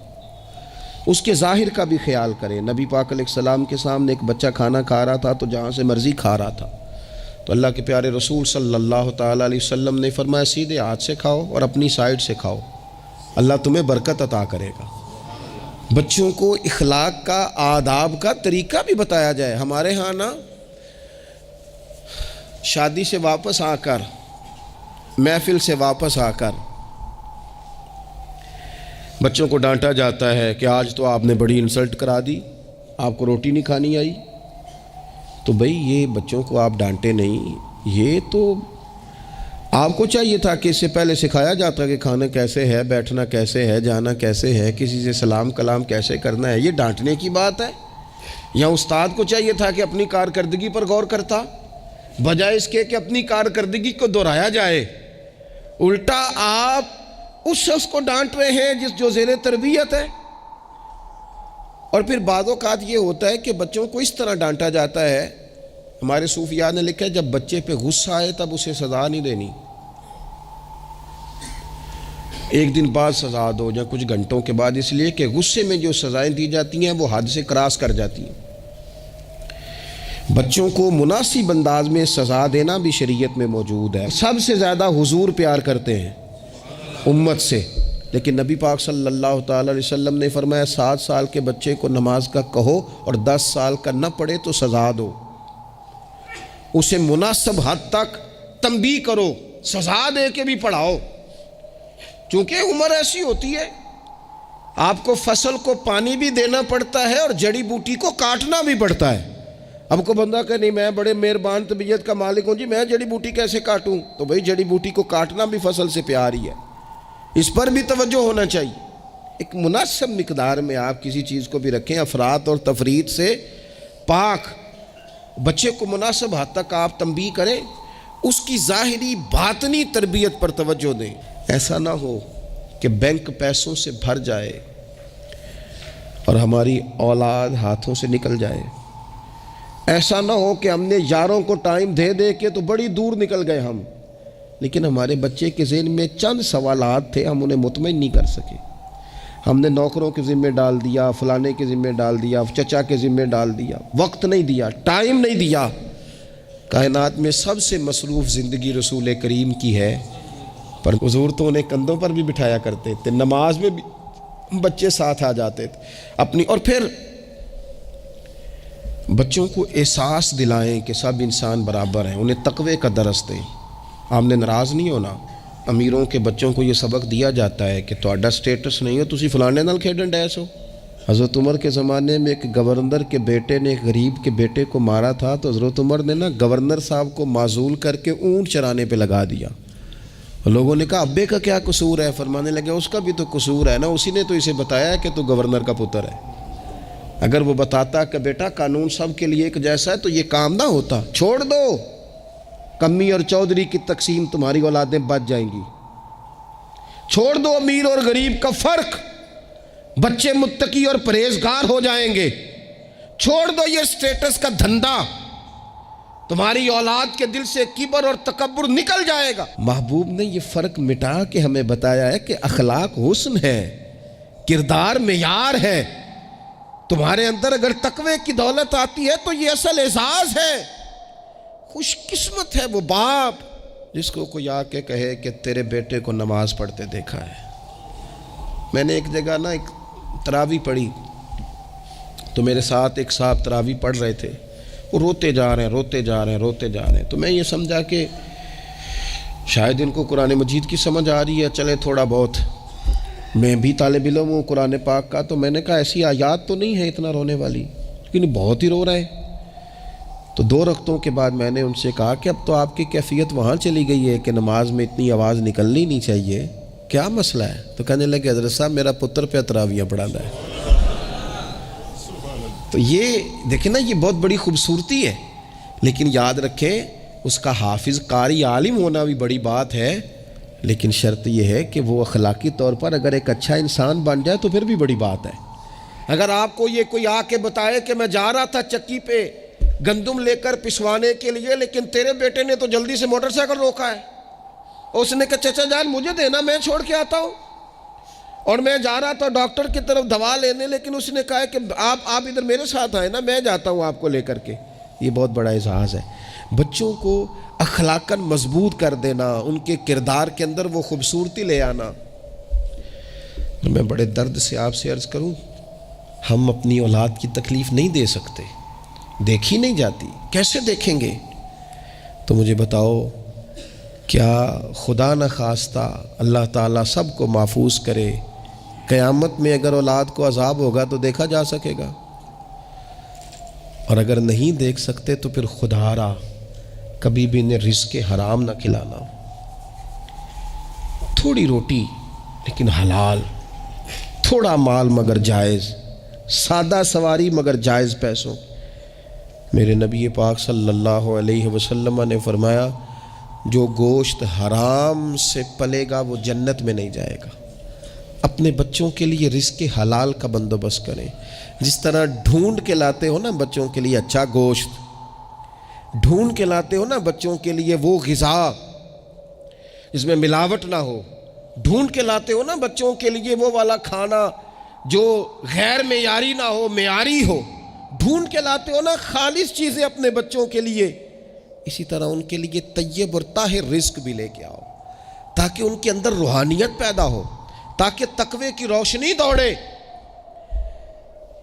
اس کے ظاہر کا بھی خیال کریں. نبی پاک علیہ السلام کے سامنے ایک بچہ کھانا کھا رہا تھا تو جہاں سے مرضی کھا رہا تھا، تو اللہ کے پیارے رسول صلی اللہ تعالیٰ علیہ وسلم نے فرمایا سیدھے ہاتھ سے کھاؤ اور اپنی سائیڈ سے کھاؤ، اللہ تمہیں برکت عطا کرے گا. بچوں کو اخلاق کا، آداب کا طریقہ بھی بتایا جائے. ہمارے ہاں نا شادی سے واپس آ کر، محفل سے واپس آ کر بچوں کو ڈانٹا جاتا ہے کہ آج تو آپ نے بڑی انسلٹ کرا دی، آپ کو روٹی نہیں کھانی آئی. تو بھئی یہ بچوں کو آپ ڈانٹے نہیں، یہ تو آپ کو چاہیے تھا کہ اس سے پہلے سکھایا جاتا کہ کھانا کیسے ہے، بیٹھنا کیسے ہے، جانا کیسے ہے، کسی سے سلام کلام کیسے کرنا ہے. یہ ڈانٹنے کی بات ہے؟ یا استاد کو چاہیے تھا کہ اپنی کارکردگی پر غور کرتا، بجائے اس کے کہ اپنی کارکردگی کو دہرایا جائے. الٹا آپ اس شخص کو ڈانٹ رہے ہیں جو زیر تربیت ہے. اور پھر بعض اوقات یہ ہوتا ہے کہ بچوں کو اس طرح ڈانٹا جاتا ہے. ہمارے صوفیاء نے لکھا ہے جب بچے پہ غصہ آئے تب اسے سزا نہیں دینی، ایک دن بعد سزا دو یا کچھ گھنٹوں کے بعد، اس لیے کہ غصے میں جو سزائیں دی جاتی ہیں وہ حد سے کراس کر جاتی ہیں. بچوں کو مناسب انداز میں سزا دینا بھی شریعت میں موجود ہے. سب سے زیادہ حضور پیار کرتے ہیں امت سے، لیکن نبی پاک صلی اللہ تعالی علیہ وسلم نے فرمایا 7 سال کے بچے کو نماز کا کہو اور 10 سال کا نہ پڑھے تو سزا دو. اسے مناسب حد تک تنبیہ کرو، سزا دے کے بھی پڑھاؤ. چونکہ عمر ایسی ہوتی ہے آپ کو فصل کو پانی بھی دینا پڑتا ہے اور جڑی بوٹی کو کاٹنا بھی پڑتا ہے. اب کو بندہ کہ نہیں میں بڑے مہربان طبیعت کا مالک ہوں جی، میں جڑی بوٹی کیسے کاٹوں؟ تو بھئی جڑی بوٹی کو کاٹنا بھی فصل سے پیار ہی ہے، اس پر بھی توجہ ہونا چاہیے. ایک مناسب مقدار میں آپ کسی چیز کو بھی رکھیں، افراط اور تفریط سے پاک. بچے کو مناسب حد تک آپ تنبیہ کریں، اس کی ظاہری باطنی تربیت پر توجہ دیں. ایسا نہ ہو کہ بینک پیسوں سے بھر جائے اور ہماری اولاد ہاتھوں سے نکل جائے. ایسا نہ ہو کہ ہم نے یاروں کو ٹائم دے دے کے تو بڑی دور نکل گئے ہم، لیکن ہمارے بچے کے ذہن میں چند سوالات تھے، ہم انہیں مطمئن نہیں کر سکے. ہم نے نوکروں کے ذمہ ڈال دیا، فلانے کے ذمہ ڈال دیا، چچا کے ذمہ ڈال دیا، وقت نہیں دیا، ٹائم نہیں دیا. کائنات میں سب سے مصروف زندگی رسول کریم کی ہے، پر حضور تو انہیں کندھوں پر بھی بٹھایا کرتے تھے، نماز میں بھی بچے ساتھ آ جاتے تھے اپنی. اور پھر بچوں کو احساس دلائیں کہ سب انسان برابر ہیں، انہیں تقوی کا درس دیں. آپ نے ناراض نہیں ہونا، امیروں کے بچوں کو یہ سبق دیا جاتا ہے کہ تہاڈا سٹیٹس نہیں ہو تسی فلانے نال کھیڈن ڈیس ہو. حضرت عمر کے زمانے میں ایک گورنر کے بیٹے نے ایک غریب کے بیٹے کو مارا تھا، تو حضرت عمر نے گورنر صاحب کو معزول کر کے اونٹ چرانے پہ لگا دیا. لوگوں نے کہا ابے کا کیا قصور ہے؟ فرمانے لگے اس کا بھی تو قصور ہے نا، اسی نے تو اسے بتایا کہ تو گورنر کا پتر ہے. اگر وہ بتاتا کہ بیٹا قانون سب کے لیے ایک جیسا ہے تو یہ کام نہ ہوتا. چھوڑ دو، کمی اور چودھری کی تقسیم، تمہاری اولادیں بچ جائیں گی. چھوڑ دو امیر اور غریب کا فرق، بچے متقی اور پرہیزگار ہو جائیں گے. چھوڑ دو یہ سٹیٹس کا دھندا، تمہاری اولاد کے دل سے کبر اور تکبر نکل جائے گا. محبوب نے یہ فرق مٹا کے ہمیں بتایا ہے کہ اخلاق حسن ہے، کردار معیار ہے. تمہارے اندر اگر تقوی کی دولت آتی ہے تو یہ اصل اعزاز ہے. خوش قسمت ہے وہ باپ جس کو کوئی آ کے کہے کہ تیرے بیٹے کو نماز پڑھتے دیکھا ہے. میں نے ایک جگہ ایک تراویح پڑھی تو میرے ساتھ ایک صاحب تراویح پڑھ رہے تھے، وہ روتے جا رہے ہیں. تو میں یہ سمجھا کہ شاید ان کو قرآن مجید کی سمجھ آ رہی ہے، چلے تھوڑا بہت میں بھی طالب علم ہوں قرآن پاک کا. تو میں نے کہا ایسی آیات تو نہیں ہے اتنا رونے والی، لیکن بہت ہی رو رہے ہیں. تو 2 رکعتوں کے بعد میں نے ان سے کہا کہ اب تو آپ کی کیفیت وہاں چلی گئی ہے کہ نماز میں اتنی آواز نکلنی نہیں چاہیے، کیا مسئلہ ہے؟ تو کہنے لگے حضرت صاحب میرا پتر پہ تراویح پڑھانا ہے. تو یہ دیکھیں نا، یہ بہت بڑی خوبصورتی ہے. لیکن یاد رکھیں اس کا حافظ قاری عالم ہونا بھی بڑی بات ہے، لیکن شرط یہ ہے کہ وہ اخلاقی طور پر اگر ایک اچھا انسان بن جائے تو پھر بھی بڑی بات ہے. اگر آپ کو یہ کوئی آ کے بتائے کہ میں جا رہا تھا چکی پہ گندم لے کر پسوانے کے لیے، لیکن تیرے بیٹے نے تو جلدی سے موٹر سائیکل روکا ہے، اس نے کہا چچا جان مجھے دینا، میں چھوڑ کے آتا ہوں. اور میں جا رہا تھا ڈاکٹر کی طرف دوا لینے، لیکن اس نے کہا کہ آپ ادھر میرے ساتھ آئے نا، میں جاتا ہوں آپ کو لے کر کے. یہ بہت بڑا اعزاز ہے. بچوں کو اخلاقاً مضبوط کر دینا، ان کے کردار کے اندر وہ خوبصورتی لے آنا. میں بڑے درد سے آپ سے عرض کروں، ہم اپنی اولاد کی تکلیف نہیں دے سکتے، دیکھی نہیں جاتی. کیسے دیکھیں گے؟ تو مجھے بتاؤ، کیا خدا نہ خواستہ اللہ تعالیٰ سب کو محفوظ کرے، قیامت میں اگر اولاد کو عذاب ہوگا تو دیکھا جا سکے گا؟ اور اگر نہیں دیکھ سکتے تو پھر خدا را کبھی بھی انہیں رزق حرام نہ کھلانا. تھوڑی روٹی لیکن حلال، تھوڑا مال مگر جائز، سادہ سواری مگر جائز پیسوں. میرے نبی پاک صلی اللہ علیہ وسلم نے فرمایا جو گوشت حرام سے پلے گا وہ جنت میں نہیں جائے گا. اپنے بچوں کے لیے رزق حلال کا بندوبست کریں. جس طرح ڈھونڈ کے لاتے ہو نا بچوں کے لیے اچھا گوشت، ڈھونڈ کے لاتے ہو نا بچوں کے لیے وہ غذا جس میں ملاوٹ نہ ہو، ڈھونڈ کے لاتے ہو نا بچوں کے لیے وہ والا کھانا جو غیر معیاری نہ ہو، معیاری ہو، ڈھونڈ کے لاتے ہو نا خالص چیزیں اپنے بچوں کے لیے، اسی طرح ان کے لیے طیب اور طاہر رزق بھی لے کے آؤ تاکہ ان کے اندر روحانیت پیدا ہو، تاکہ تقوی کی روشنی دوڑے.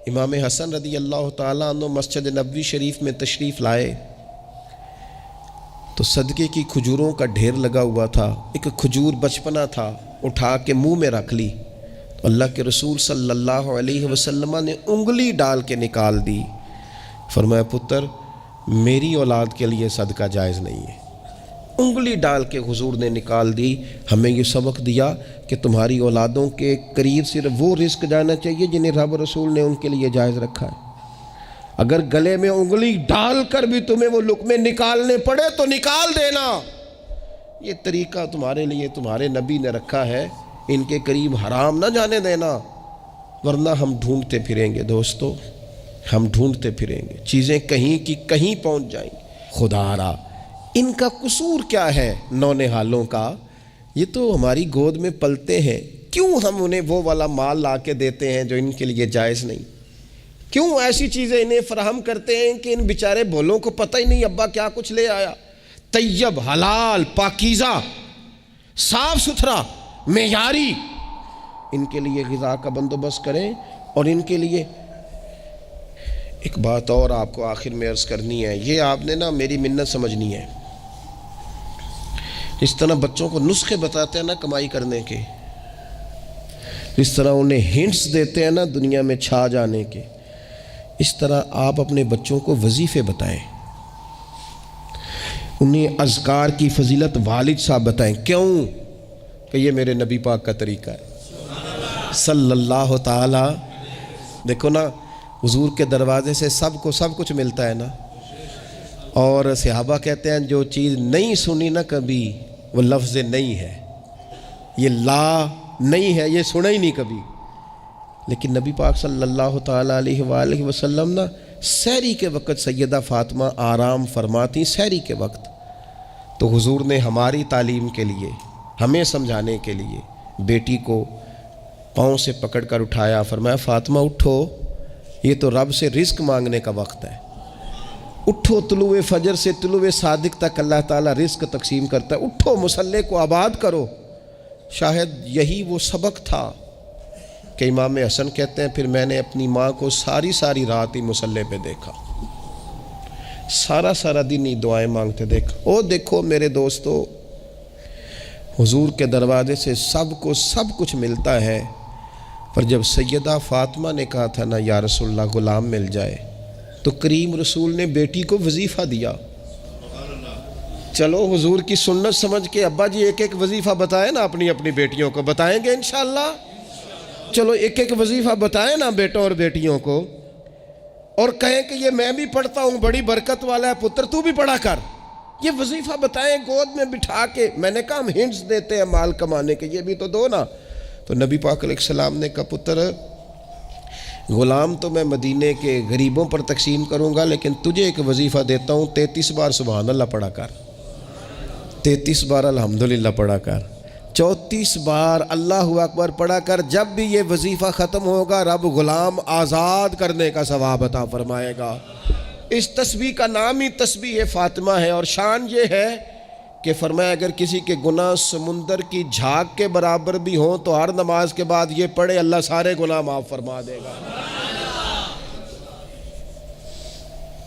امام حسن رضی اللہ تعالیٰ عنہ مسجد نبوی شریف میں تشریف لائے تو صدقے کی کھجوروں کا ڈھیر لگا ہوا تھا. ایک کھجور بچپنا تھا، اٹھا کے منہ میں رکھ لی اللہ کے رسول صلی اللہ علیہ وسلم نے انگلی ڈال کے نکال دی. فرمایا پتر میری اولاد کے لیے صدقہ جائز نہیں ہے. انگلی ڈال کے حضور نے نکال دی. ہمیں یہ سبق دیا کہ تمہاری اولادوں کے قریب صرف وہ رزق جانا چاہیے جنہیں رب رسول نے ان کے لیے جائز رکھا ہے. اگر گلے میں انگلی ڈال کر بھی تمہیں وہ لقمے نکالنے پڑے تو نکال دینا. یہ طریقہ تمہارے لیے تمہارے نبی نے رکھا ہے. ان کے قریب حرام نہ جانے دینا, ورنہ ہم ڈھونڈتے پھریں گے دوستو, ہم ڈھونڈتے پھریں گے, چیزیں کہیں کی کہیں پہنچ جائیں گی. خدا را ان کا قصور کیا ہے نونہالوں کا؟ یہ تو ہماری گود میں پلتے ہیں, کیوں ہم انہیں وہ والا مال لا کے دیتے ہیں جو ان کے لیے جائز نہیں؟ کیوں ایسی چیزیں انہیں فراہم کرتے ہیں کہ ان بیچارے بھولوں کو پتہ ہی نہیں ابا کیا کچھ لے آیا؟ طیب, حلال, پاکیزہ, صاف ستھرا, معیاری ان کے لیے غذا کا بندوبست کریں. اور ان کے لیے ایک بات اور آپ کو آخر میں عرض کرنی ہے, یہ آپ نے نا میری منت سمجھنی ہے. اس طرح بچوں کو نسخے بتاتے ہیں نا کمائی کرنے کے, اس طرح انہیں ہنٹس دیتے ہیں نا دنیا میں چھا جانے کے, اس طرح آپ اپنے بچوں کو وظیفے بتائیں, انہیں اذکار کی فضیلت والد صاحب بتائیں. کیوں؟ کہ یہ میرے نبی پاک کا طریقہ ہے صلی اللہ تعالی. دیکھو نا حضور کے دروازے سے سب کو سب کچھ ملتا ہے نا. اور صحابہ کہتے ہیں جو چیز نہیں سنی نا کبھی وہ لفظ نہیں ہے, یہ لا نہیں ہے, یہ سنا ہی نہیں کبھی. لیکن نبی پاک صلی اللہ تعالیٰ علیہ وآلہ وسلم نا سحری کے وقت سیدہ فاطمہ آرام فرماتی سحری کے وقت, تو حضور نے ہماری تعلیم کے لیے, ہمیں سمجھانے کے لیے بیٹی کو پاؤں سے پکڑ کر اٹھایا, فرمایا فاطمہ اٹھو, یہ تو رب سے رزق مانگنے کا وقت ہے. اٹھو, طلوع فجر سے طلوع صادق تک اللہ تعالیٰ رزق تقسیم کرتا ہے. اٹھو, مصلے کو آباد کرو. شاید یہی وہ سبق تھا کہ امام حسن کہتے ہیں پھر میں نے اپنی ماں کو ساری رات ہی مصلے پہ دیکھا, سارا دن ہی دعائیں مانگتے دیکھا. او دیکھو میرے دوستو, حضور کے دروازے سے سب کو سب کچھ ملتا ہے, پر جب سیدہ فاطمہ نے کہا تھا نا یا رسول اللہ غلام مل جائے, تو کریم رسول نے بیٹی کو وظیفہ دیا. چلو حضور کی سنت سمجھ کے ابا جی ایک وظیفہ بتائیں نا اپنی بیٹیوں کو, بتائیں گے انشاءاللہ. چلو ایک وظیفہ بتائیں نا بیٹوں اور بیٹیوں کو, اور کہیں کہ یہ میں بھی پڑھتا ہوں, بڑی برکت والا ہے پتر تو بھی پڑھا کر. یہ وظیفہ بتائیں گود میں بٹھا کے. میں نے کہا ہم ہنٹس دیتے ہیں مال کمانے کے, یہ بھی تو دو نا. تو نبی پاک علیہ السلام نے کہا پتر غلام تو میں مدینے کے غریبوں پر تقسیم کروں گا, لیکن تجھے ایک وظیفہ دیتا ہوں, 33 بار سبحان اللہ پڑھا کر, 33 بار الحمدللہ پڑھا کر, 34 بار اللہ اکبر پڑھا کر. جب بھی یہ وظیفہ ختم ہوگا رب غلام آزاد کرنے کا ثواب عطا فرمائے گا. اس تسبیح کا نام ہی تسبیح فاطمہ ہے, اور شان یہ ہے کہ فرمایا اگر کسی کے گناہ سمندر کی جھاگ کے برابر بھی ہوں تو ہر نماز کے بعد یہ پڑھے, اللہ سارے گناہ معاف فرما دے گا.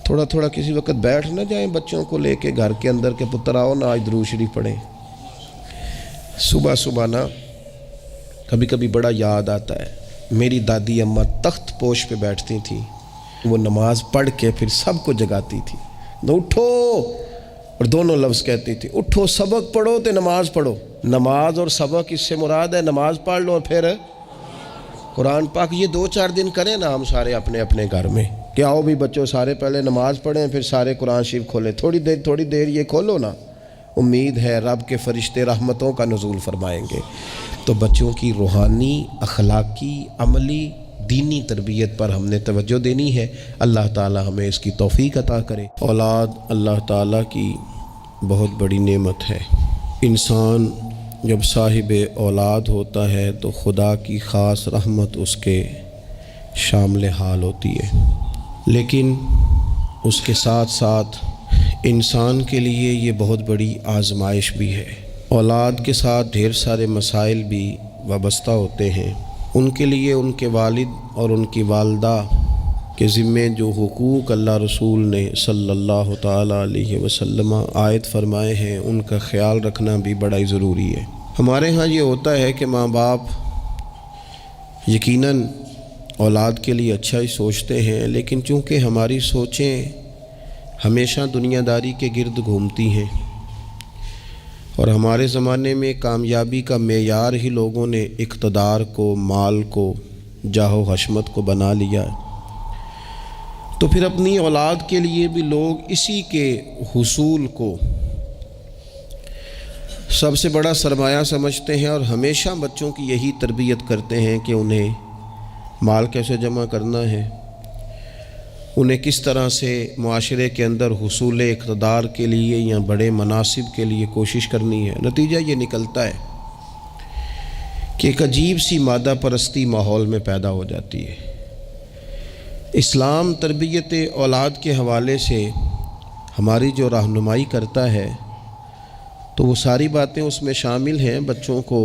تھوڑا کسی وقت بیٹھ نہ جائیں بچوں کو لے کے گھر کے اندر کے پتر آؤ نا آج درود شریف پڑھیں. صبح نا کبھی کبھی بڑا یاد آتا ہے, میری دادی اماں تخت پوش پہ بیٹھتی تھیں, وہ نماز پڑھ کے پھر سب کو جگاتی تھی. نہ اٹھو, اور دونوں لفظ کہتی تھی, اٹھو سبق پڑھو تو نماز پڑھو. نماز اور سبق اس سے مراد ہے نماز پڑھ لو اور پھر قرآن پاک. یہ 2-4 دن کریں نا ہم سارے اپنے گھر میں, کہ آؤ بھی بچوں سارے پہلے نماز پڑھیں پھر سارے قرآن شریف کھولیں. تھوڑی دیر یہ کھولو نا, امید ہے رب کے فرشتے رحمتوں کا نزول فرمائیں گے. تو بچوں کی روحانی, اخلاقی, عملی, دینی تربیت پر ہم نے توجہ دینی ہے. اللہ تعالی ہمیں اس کی توفیق عطا کرے. اولاد اللہ تعالی کی بہت بڑی نعمت ہے. انسان جب صاحب اولاد ہوتا ہے تو خدا کی خاص رحمت اس کے شامل حال ہوتی ہے, لیکن اس کے ساتھ ساتھ انسان کے لیے یہ بہت بڑی آزمائش بھی ہے. اولاد کے ساتھ ڈھیر سارے مسائل بھی وابستہ ہوتے ہیں. ان کے لیے ان کے والد اور ان کی والدہ کے ذمے جو حقوق اللہ رسول نے صلی اللہ تعالیٰ علیہ وسلم عائد فرمائے ہیں ان کا خیال رکھنا بھی بڑا ہی ضروری ہے. ہمارے ہاں یہ ہوتا ہے کہ ماں باپ یقیناً اولاد کے لیے اچھا ہی سوچتے ہیں، لیکن چونکہ ہماری سوچیں ہمیشہ دنیا داری کے گرد گھومتی ہیں، اور ہمارے زمانے میں کامیابی کا معیار ہی لوگوں نے اقتدار کو، مال کو، جاہ و حشمت کو بنا لیا ہے، تو پھر اپنی اولاد کے لیے بھی لوگ اسی کے حصول کو سب سے بڑا سرمایہ سمجھتے ہیں، اور ہمیشہ بچوں کی یہی تربیت کرتے ہیں کہ انہیں مال کیسے جمع کرنا ہے، انہیں کس طرح سے معاشرے کے اندر حصول اقتدار کے لیے یا بڑے مناصب کے لیے کوشش کرنی ہے۔ نتیجہ یہ نکلتا ہے کہ ایک عجیب سی مادہ پرستی ماحول میں پیدا ہو جاتی ہے۔ اسلام تربیت اولاد کے حوالے سے ہماری جو رہنمائی کرتا ہے تو وہ ساری باتیں اس میں شامل ہیں۔ بچوں کو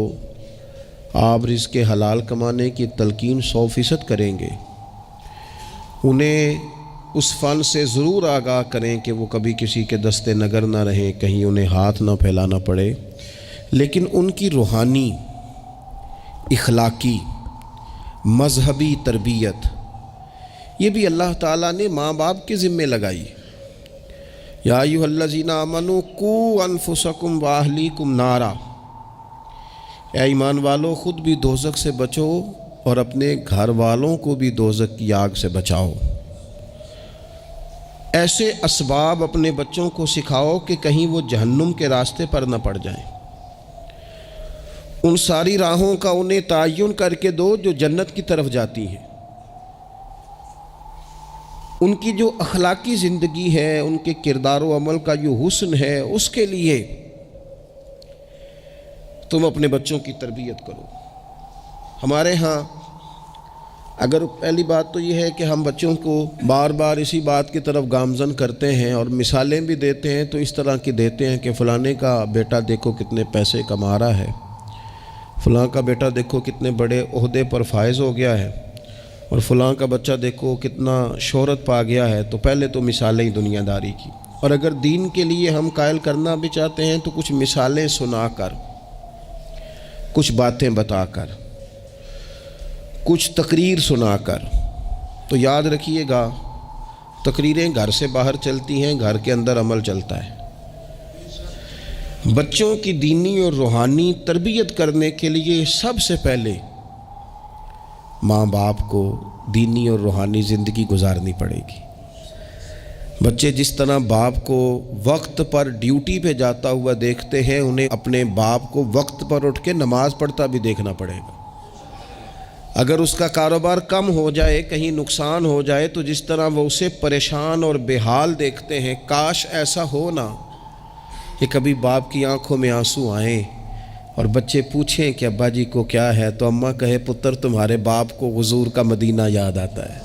آپ رزق حلال کمانے کی تلقین 100% کریں گے، انہیں اس فن سے ضرور آگاہ کریں کہ وہ کبھی کسی کے دست نگر نہ رہیں، کہیں انہیں ہاتھ نہ پھیلانا پڑے، لیکن ان کی روحانی، اخلاقی، مذہبی تربیت یہ بھی اللہ تعالیٰ نے ماں باپ کے ذمے لگائی۔ یا ایھا الذین آمنوا قوا انفسکم واہلیکم نارا، اے ایمان والو خود بھی دوزخ سے بچو اور اپنے گھر والوں کو بھی دوزخ کی آگ سے بچاؤ۔ ایسے اسباب اپنے بچوں کو سکھاؤ کہ کہیں وہ جہنم کے راستے پر نہ پڑ جائیں، ان ساری راہوں کا انہیں تعین کر کے دو جو جنت کی طرف جاتی ہیں۔ ان کی جو اخلاقی زندگی ہے، ان کے کردار و عمل کا جو حسن ہے، اس کے لیے تم اپنے بچوں کی تربیت کرو۔ ہمارے ہاں اگر پہلی بات تو یہ ہے کہ ہم بچوں کو بار بار اسی بات کی طرف گامزن کرتے ہیں اور مثالیں بھی دیتے ہیں، تو اس طرح کی دیتے ہیں کہ فلانے کا بیٹا دیکھو کتنے پیسے کما رہا ہے، فلاں کا بیٹا دیکھو کتنے بڑے عہدے پر فائز ہو گیا ہے، اور فلاں کا بچہ دیکھو کتنا شہرت پا گیا ہے۔ تو پہلے تو مثالیں ہی دنیا داری کی، اور اگر دین کے لیے ہم قائل کرنا بھی چاہتے ہیں تو کچھ مثالیں سنا کر، کچھ باتیں بتا کر، کچھ تقریر سنا کر۔ تو یاد رکھیے گا تقریریں گھر سے باہر چلتی ہیں، گھر کے اندر عمل چلتا ہے۔ بچوں کی دینی اور روحانی تربیت کرنے کے لیے سب سے پہلے ماں باپ کو دینی اور روحانی زندگی گزارنی پڑے گی۔ بچے جس طرح باپ کو وقت پر ڈیوٹی پہ جاتا ہوا دیکھتے ہیں، انہیں اپنے باپ کو وقت پر اٹھ کے نماز پڑھتا بھی دیکھنا پڑے گا۔ اگر اس کا کاروبار کم ہو جائے، کہیں نقصان ہو جائے، تو جس طرح وہ اسے پریشان اور بے حال دیکھتے ہیں، کاش ایسا ہو نا کہ کبھی باپ کی آنکھوں میں آنسو آئیں اور بچے پوچھیں کہ ابا جی کو کیا ہے، تو اماں کہے پتر تمہارے باپ کو حضور کا مدینہ یاد آتا ہے۔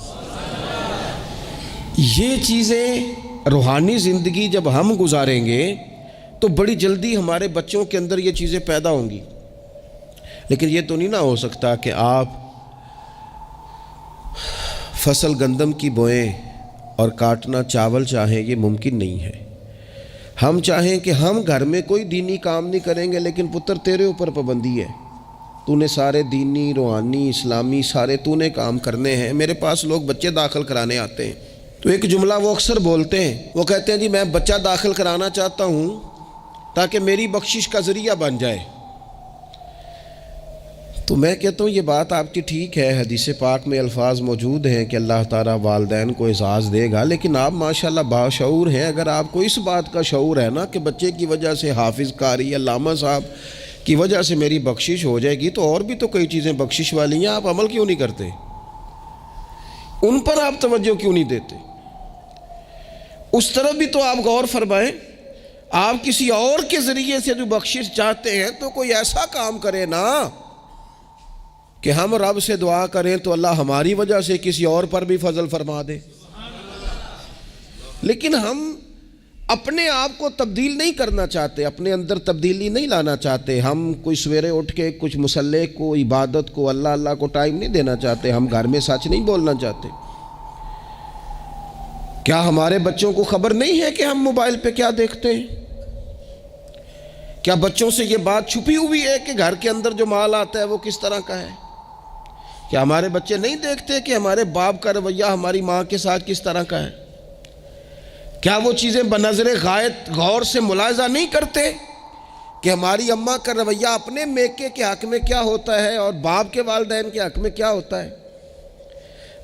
یہ چیزیں روحانی زندگی جب ہم گزاریں گے تو بڑی جلدی ہمارے بچوں کے اندر یہ چیزیں پیدا ہوں گی۔ لیکن یہ تو نہیں نہ ہو سکتا کہ آپ فصل گندم کی بوئیں اور کاٹنا چاول چاہیں، یہ ممکن نہیں ہے۔ ہم چاہیں کہ ہم گھر میں کوئی دینی کام نہیں کریں گے، لیکن پتر تیرے اوپر پابندی ہے، تو نے سارے دینی، روحانی، اسلامی سارے تو نے کام کرنے ہیں۔ میرے پاس لوگ بچے داخل کرانے آتے ہیں تو ایک جملہ وہ اکثر بولتے ہیں، وہ کہتے ہیں جی میں بچہ داخل کرانا چاہتا ہوں تاکہ میری بخشش کا ذریعہ بن جائے۔ تو میں کہتا ہوں یہ بات آپ کی ٹھیک ہے، حدیث پاک میں الفاظ موجود ہیں کہ اللہ تعالیٰ والدین کو اعزاز دے گا، لیکن آپ ماشاءاللہ باشعور ہیں۔ اگر آپ کو اس بات کا شعور ہے نا کہ بچے کی وجہ سے حافظ قاری علامہ صاحب کی وجہ سے میری بخشش ہو جائے گی، تو اور بھی تو کئی چیزیں بخشش والی ہیں، آپ عمل کیوں نہیں کرتے؟ ان پر آپ توجہ کیوں نہیں دیتے؟ اس طرف بھی تو آپ غور فرمائیں۔ آپ کسی اور کے ذریعے سے جو بخشش چاہتے ہیں تو کوئی ایسا کام کرے نا کہ ہم رب سے دعا کریں تو اللہ ہماری وجہ سے کسی اور پر بھی فضل فرما دے۔ لیکن ہم اپنے آپ کو تبدیل نہیں کرنا چاہتے، اپنے اندر تبدیلی نہیں لانا چاہتے۔ ہم کوئی سویرے اٹھ کے کچھ مصلی کو، عبادت کو، اللہ کو ٹائم نہیں دینا چاہتے۔ ہم گھر میں سچ نہیں بولنا چاہتے۔ کیا ہمارے بچوں کو خبر نہیں ہے کہ ہم موبائل پہ کیا دیکھتے ہیں؟ کیا بچوں سے یہ بات چھپی ہوئی ہے کہ گھر کے اندر جو مال آتا ہے وہ کس طرح کا ہے؟ کہ ہمارے بچے نہیں دیکھتے کہ ہمارے باپ کا رویہ ہماری ماں کے ساتھ کس طرح کا ہے؟ کیا وہ چیزیں بنظر غائب غور سے ملاحظہ نہیں کرتے کہ ہماری اماں کا رویہ اپنے میکے کے حق میں کیا ہوتا ہے اور باپ کے والدین کے حق میں کیا ہوتا ہے؟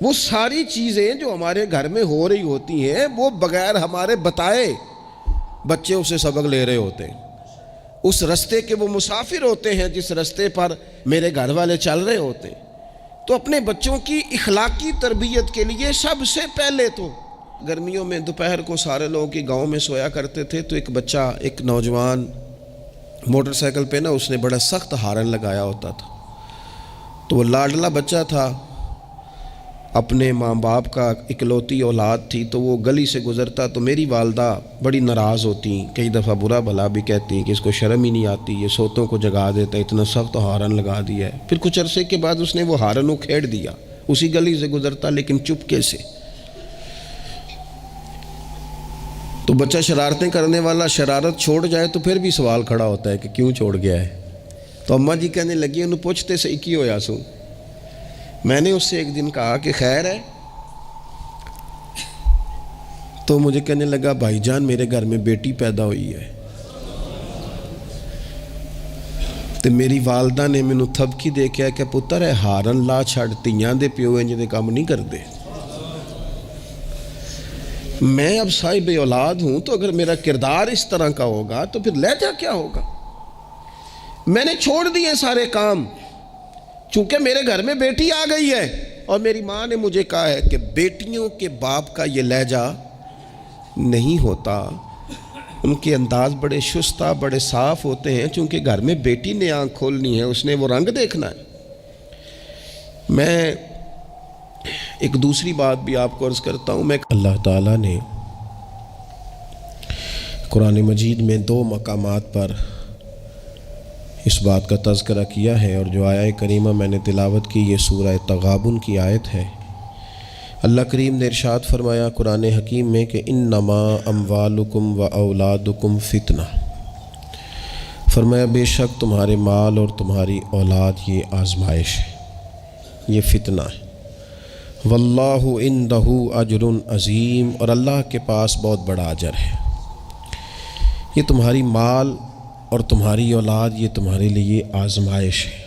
وہ ساری چیزیں جو ہمارے گھر میں ہو رہی ہوتی ہیں وہ بغیر ہمارے بتائے بچے اسے سبق لے رہے ہوتے ہیں، اس رستے کے وہ مسافر ہوتے ہیں جس رستے پر میرے گھر والے چل رہے ہوتے ہیں۔ تو اپنے بچوں کی اخلاقی تربیت کے لیے سب سے پہلے تو گرمیوں میں دوپہر کو سارے لوگ ہی گاؤں میں سویا کرتے تھے، تو ایک بچہ، ایک نوجوان موٹر سائیکل پہ نا اس نے بڑا سخت ہارن لگایا ہوتا تھا، تو وہ لاڈلا بچہ تھا، اپنے ماں باپ کا اکلوتی اولاد تھی، تو وہ گلی سے گزرتا تو میری والدہ بڑی ناراض ہوتی، کئی دفعہ برا بھلا بھی کہتی کہ اس کو شرم ہی نہیں آتی، یہ سوتوں کو جگا دیتا ہے، اتنا سخت ہارن لگا دیا ہے۔ پھر کچھ عرصے کے بعد اس نے وہ ہارن اکھیڑ دیا، اسی گلی سے گزرتا لیکن چپکے سے۔ تو بچہ شرارتیں کرنے والا شرارت چھوڑ جائے تو پھر بھی سوال کھڑا ہوتا ہے کہ کیوں چھوڑ گیا ہے؟ تو اماں جی کہنے لگی انہوں پوچھتے صحیح کی ہویا سو۔ میں نے اس سے ایک دن کہا کہ خیر ہے، تو مجھے کہنے لگا بھائی جان میرے گھر میں بیٹی پیدا ہوئی ہے۔ تو میری والدہ نے مینوں تھبکی دے کے کہ پتر ہے ہارن لا چھڑ تیاں دے پیو انج دے کام نہیں کردے۔ میں اب صاحب اولاد ہوں، تو اگر میرا کردار اس طرح کا ہوگا تو پھر لہجہ کیا ہوگا؟ میں نے چھوڑ دیے سارے کام، چونکہ میرے گھر میں بیٹی آ گئی ہے اور میری ماں نے مجھے کہا ہے کہ بیٹیوں کے باپ کا یہ لہجہ نہیں ہوتا، ان کے انداز بڑے شستہ بڑے صاف ہوتے ہیں، چونکہ گھر میں بیٹی نے آنکھ کھولنی ہے، اس نے وہ رنگ دیکھنا ہے۔ میں ایک دوسری بات بھی آپ کو عرض کرتا ہوں، میں اللہ تعالیٰ نے قرآن مجید میں 2 مقامات پر اس بات کا تذکرہ کیا ہے، اور جو آیہ کریمہ میں نے تلاوت کی یہ سورہ تغابن کی آیت ہے۔ اللہ کریم نے ارشاد فرمایا قرآن حکیم میں کہ انما اموالکم و اولادکم فتنہ، فرمایا بے شک تمہارے مال اور تمہاری اولاد یہ آزمائش ہے، یہ فتنہ ہے۔ واللہ عندہ اجر عظیم، اور اللہ کے پاس بہت بڑا اجر ہے۔ یہ تمہاری مال اور تمہاری اولاد یہ تمہارے لیے آزمائش ہے۔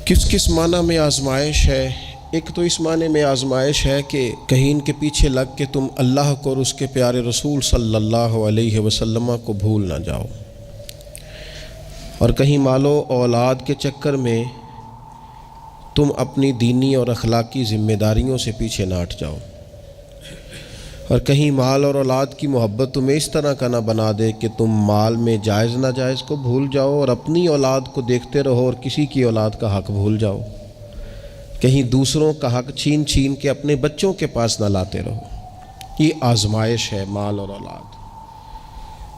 کس کس معنی میں آزمائش ہے؟ ایک تو اس معنی میں آزمائش ہے کہ کہیں ان کے پیچھے لگ کے تم اللہ کو اور اس کے پیارے رسول صلی اللہ علیہ وسلم کو بھول نہ جاؤ، اور کہیں مال و اولاد کے چکر میں تم اپنی دینی اور اخلاقی ذمہ داریوں سے پیچھے نہ ہٹ جاؤ، اور کہیں مال اور اولاد کی محبت تمہیں اس طرح کا نہ بنا دے کہ تم مال میں جائز ناجائز کو بھول جاؤ اور اپنی اولاد کو دیکھتے رہو اور کسی کی اولاد کا حق بھول جاؤ، کہیں دوسروں کا حق چھین چھین کے اپنے بچوں کے پاس نہ لاتے رہو۔ یہ آزمائش ہے مال اور اولاد۔